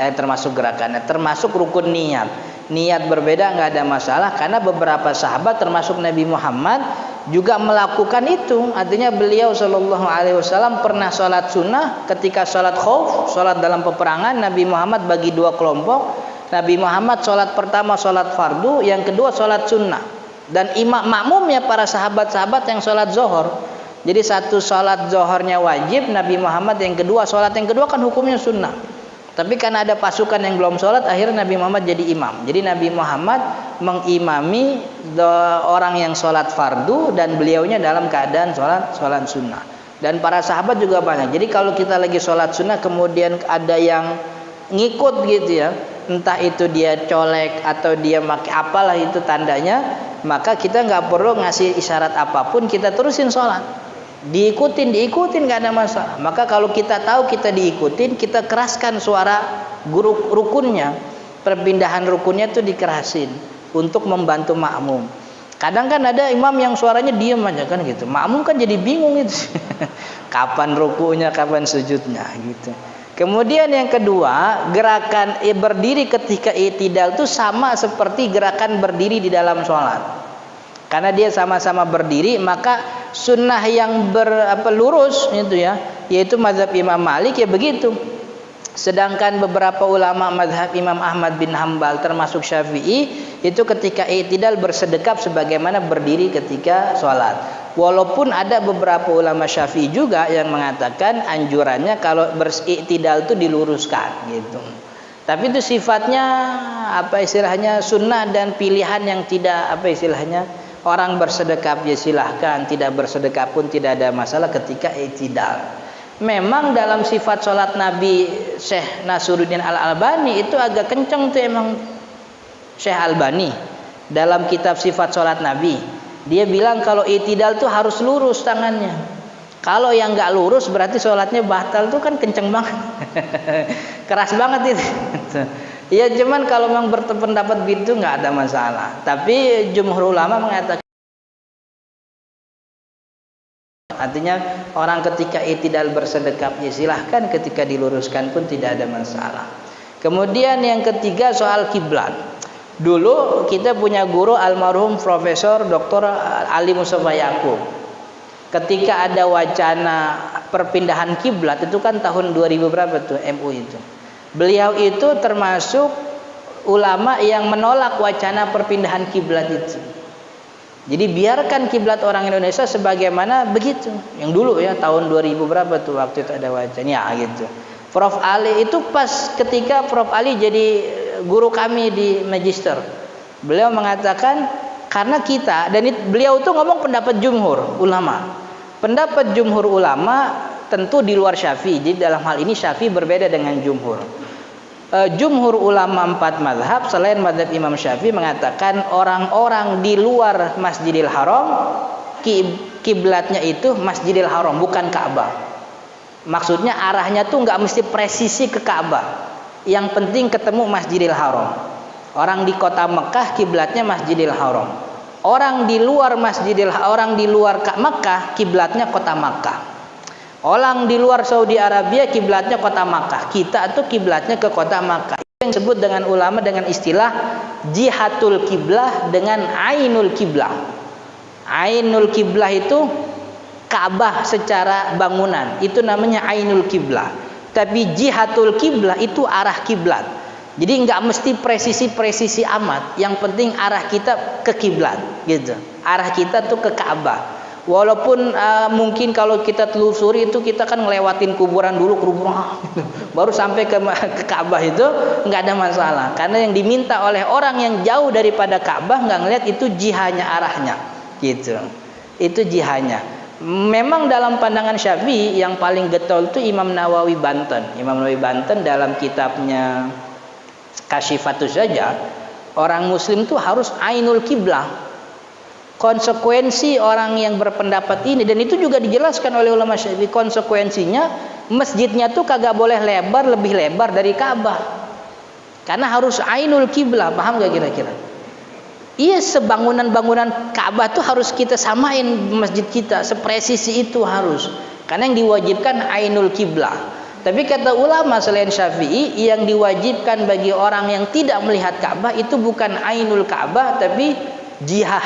termasuk rukun niat. Niat berbeda nggak ada masalah karena beberapa sahabat termasuk Nabi Muhammad juga melakukan itu. Artinya beliau Shallallahu Alaihi Wasallam pernah sholat sunnah ketika sholat khauf, sholat dalam peperangan. Nabi Muhammad bagi dua kelompok. Nabi Muhammad sholat pertama sholat fardu, yang kedua sholat sunnah. Dan imam makmumnya para sahabat-sahabat yang sholat zohor. Jadi satu sholat zohornya wajib Nabi Muhammad, yang kedua sholat yang kedua kan hukumnya sunnah. Tapi karena ada pasukan yang belum sholat, akhirnya Nabi Muhammad jadi imam. Jadi Nabi Muhammad mengimami orang yang sholat fardu dan beliaunya dalam keadaan sholat sunnah. Dan para sahabat juga banyak. Jadi kalau kita lagi sholat sunnah kemudian ada yang ngikut gitu ya, entah itu dia colek atau dia pakai apalah itu tandanya, maka kita nggak perlu ngasih isyarat apapun, kita terusin sholat. Diikutin nggak ada masalah. Maka kalau kita tahu kita diikutin, kita keraskan suara guru rukunnya, perpindahan rukunnya itu dikerasin untuk membantu makmum. Kadang kan ada imam yang suaranya diam aja kan gitu. Makmum kan jadi bingung itu. Kapan rukunya, kapan sujudnya gitu. Kemudian yang kedua, gerakan berdiri ketika i'tidal itu sama seperti gerakan berdiri di dalam sholat. Karena dia sama-sama berdiri, maka sunnah yang lurus itu ya, yaitu mazhab Imam Malik ya begitu. Sedangkan beberapa ulama mazhab Imam Ahmad bin Hambal termasuk Syafi'i itu ketika i'tidal bersedekap sebagaimana berdiri ketika sholat. Walaupun ada beberapa ulama Syafi'i juga yang mengatakan anjurannya kalau beriktidal itu diluruskan gitu. Tapi itu sifatnya sunnah dan pilihan yang tidak orang bersedekap ya silahkan, tidak bersedekap pun tidak ada masalah ketika i'tidal. Memang dalam sifat sholat Nabi Syekh Nasruddin Al-Albani itu agak kenceng tuh emang Syekh Albani dalam kitab sifat sholat Nabi. Dia bilang kalau i'tidal tuh harus lurus tangannya. Kalau yang nggak lurus berarti sholatnya batal, tuh kan kenceng banget. Keras banget itu. Ya cuman kalau memang berpendapat gitu nggak ada masalah. Tapi jumhur ulama mengatakan artinya orang ketika i'tidal bersedekap ya silahkan, ketika diluruskan pun tidak ada masalah. Kemudian yang ketiga soal kiblat. Dulu kita punya guru almarhum Profesor Dr. Ali Mustafa Yaqub. Ketika ada wacana perpindahan kiblat itu kan tahun 2000 berapa tuh MU itu. Beliau itu termasuk ulama yang menolak wacana perpindahan kiblat itu. Jadi biarkan kiblat orang Indonesia sebagaimana begitu. Yang dulu ya tahun 2000 berapa tuh waktu itu ada wacana ya gitu. Prof Ali itu pas ketika Prof Ali jadi guru kami di magister, beliau mengatakan karena kita beliau tuh ngomong pendapat jumhur ulama. Pendapat jumhur ulama tentu di luar Syafi'i. Jadi dalam hal ini Syafi'i berbeda dengan jumhur. Jumhur ulama 4 mazhab selain mazhab Imam Syafi'i mengatakan orang-orang di luar Masjidil Haram kiblatnya itu Masjidil Haram bukan Ka'bah. Maksudnya arahnya tuh nggak mesti presisi ke Ka'bah. Yang penting ketemu Masjidil Haram. Orang di kota Mekah kiblatnya Masjidil Haram. Orang di luar Mekah kiblatnya kota Makkah. Orang di luar Saudi Arabia kiblatnya kota Makkah. Kita tuh kiblatnya ke kota Makkah. Yang disebut dengan ulama dengan istilah jihatul kiblah dengan ainul kiblah. Ainul kiblah itu Ka'bah secara bangunan. Itu namanya ainul kiblah. Tapi jihatul kiblah itu arah kiblat. Jadi nggak mesti presisi amat. Yang penting arah kita ke kiblat, gitu. Arah kita tuh ke Ka'bah. Walaupun mungkin kalau kita telusuri itu kita kan ngelewatin kuburan dulu, baru sampai ke Ka'bah itu nggak ada masalah. Karena yang diminta oleh orang yang jauh daripada Ka'bah nggak ngelihat itu jihanya arahnya, gitu. Itu jihanya. Memang dalam pandangan Syafi'i yang paling getol itu Imam Nawawi Banten. Imam Nawawi Banten dalam kitabnya Kasyifatus Zajjal, orang muslim itu harus ainul kiblah. Konsekuensi orang yang berpendapat ini, dan itu juga dijelaskan oleh ulama Syafi'i, konsekuensinya masjidnya tuh kagak boleh lebih lebar dari Ka'bah. Karena harus ainul kiblah, paham gak kira-kira? Iya, sebangunan-bangunan Ka'bah tuh harus kita samain masjid kita, sepresisi itu harus. Karena yang diwajibkan ainul kiblah. Tapi kata ulama selain Syafi'i, yang diwajibkan bagi orang yang tidak melihat Ka'bah itu bukan ainul Ka'bah, tapi jihah,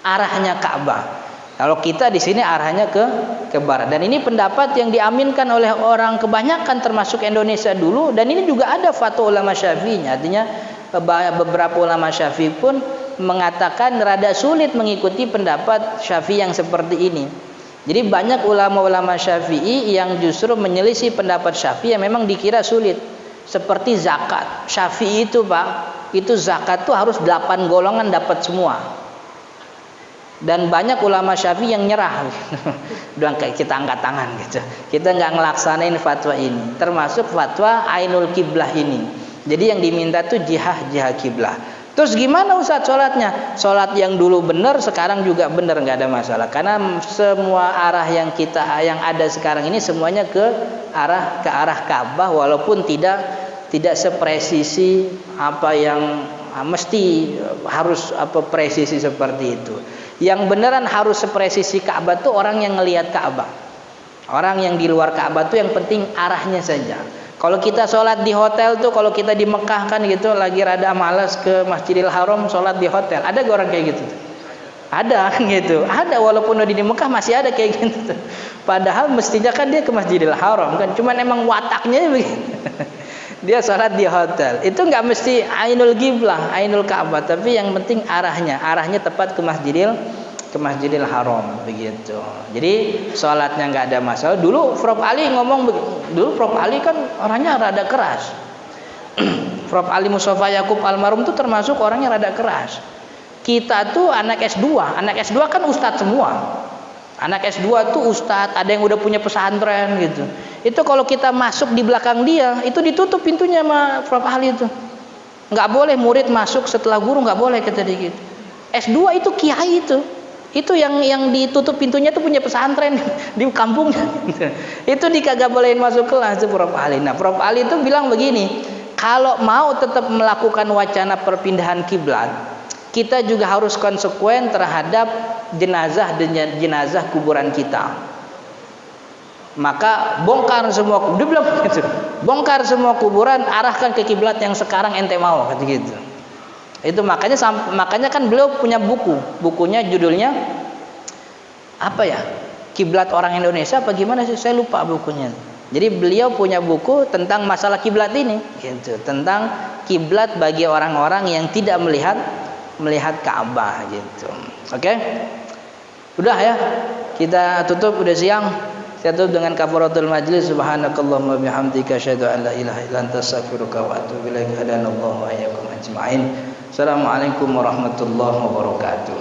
arahnya Ka'bah. Kalau kita di sini arahnya ke barat. Dan ini pendapat yang diaminkan oleh orang kebanyakan termasuk Indonesia dulu, dan ini juga ada fatwa ulama Syafi'inya. Artinya beberapa ulama Syafi'i pun mengatakan rada sulit mengikuti pendapat Syafi'i yang seperti ini. Jadi banyak ulama-ulama Syafi'i yang justru menyelisih pendapat Syafi'i yang memang dikira sulit. Seperti zakat. Syafi'i itu Pak, itu zakat tuh harus 8 golongan dapat semua. Dan banyak ulama Syafi'i yang nyerah. Bilang kayak kita angkat tangan gitu. Kita nggak ngelaksanain fatwa ini. Termasuk fatwa ainul kiblah ini. Jadi yang diminta tuh jihah kiblah. Terus gimana Ustaz sholatnya? Sholat yang dulu benar sekarang juga benar, nggak ada masalah. Karena semua arah yang ada sekarang ini semuanya ke arah Ka'bah, walaupun tidak sepresisi apa yang mesti harus presisi seperti itu. Yang beneran harus sepresisi Ka'bah tuh orang yang ngelihat Ka'bah. Orang yang di luar Ka'bah tuh yang penting arahnya saja. Kalau kita sholat di hotel tuh, kalau kita di Mekah kan gitu, lagi rada malas ke Masjidil Haram, sholat di hotel. Ada gak orang kayak gitu? Ada kan gitu. Ada, walaupun udah di Mekah masih ada kayak gitu. Padahal mestinya kan dia ke Masjidil Haram kan. Cuman emang wataknya begitu. Dia sholat di hotel. Itu nggak mesti ainul qiblah, ainul Ka'bah, tapi yang penting arahnya tepat ke Masjidil Haram begitu. Jadi sholatnya nggak ada masalah. Dulu Prof Ali ngomong, dulu Prof Ali kan orangnya rada keras. Prof Ali Mustafa Yakub almarhum tuh termasuk orangnya rada keras. Kita tuh anak S2 kan ustadz semua. Anak S2 tuh ustadz, ada yang udah punya pesantren gitu. Itu kalau kita masuk di belakang dia, itu ditutup pintunya sama Prof Ali itu. Nggak boleh murid masuk setelah guru, nggak boleh kata dia gitu. S2 itu kiai itu. Itu yang ditutup pintunya tuh punya pesantren di kampungnya. Itu dikagak bolehin masuk kelas itu Prof Ali. Nah, Prof Ali itu bilang begini, kalau mau tetap melakukan wacana perpindahan kiblat, kita juga harus konsekuen terhadap jenazah kuburan kita. Maka bongkar semua, dia bilang begitu. Bongkar semua kuburan, arahkan ke kiblat yang sekarang ente mau, kata gitu. Itu makanya kan beliau punya bukunya judulnya apa ya? Kiblat orang Indonesia apa gimana sih? Saya lupa bukunya. Jadi beliau punya buku tentang masalah kiblat ini, gitu. Tentang kiblat bagi orang-orang yang tidak melihat Ka'bah gitu. Oke? Udah ya. Kita tutup, udah siang. Saya tutup dengan kafaratul majlis. Subhanakallahumma bihamdika asyhadu an la ilaha illa anta astaghfiruka wa atubu ilaik. Hadanallahu wa iyyakum ajma'in. Assalamualaikum warahmatullahi wabarakatuh.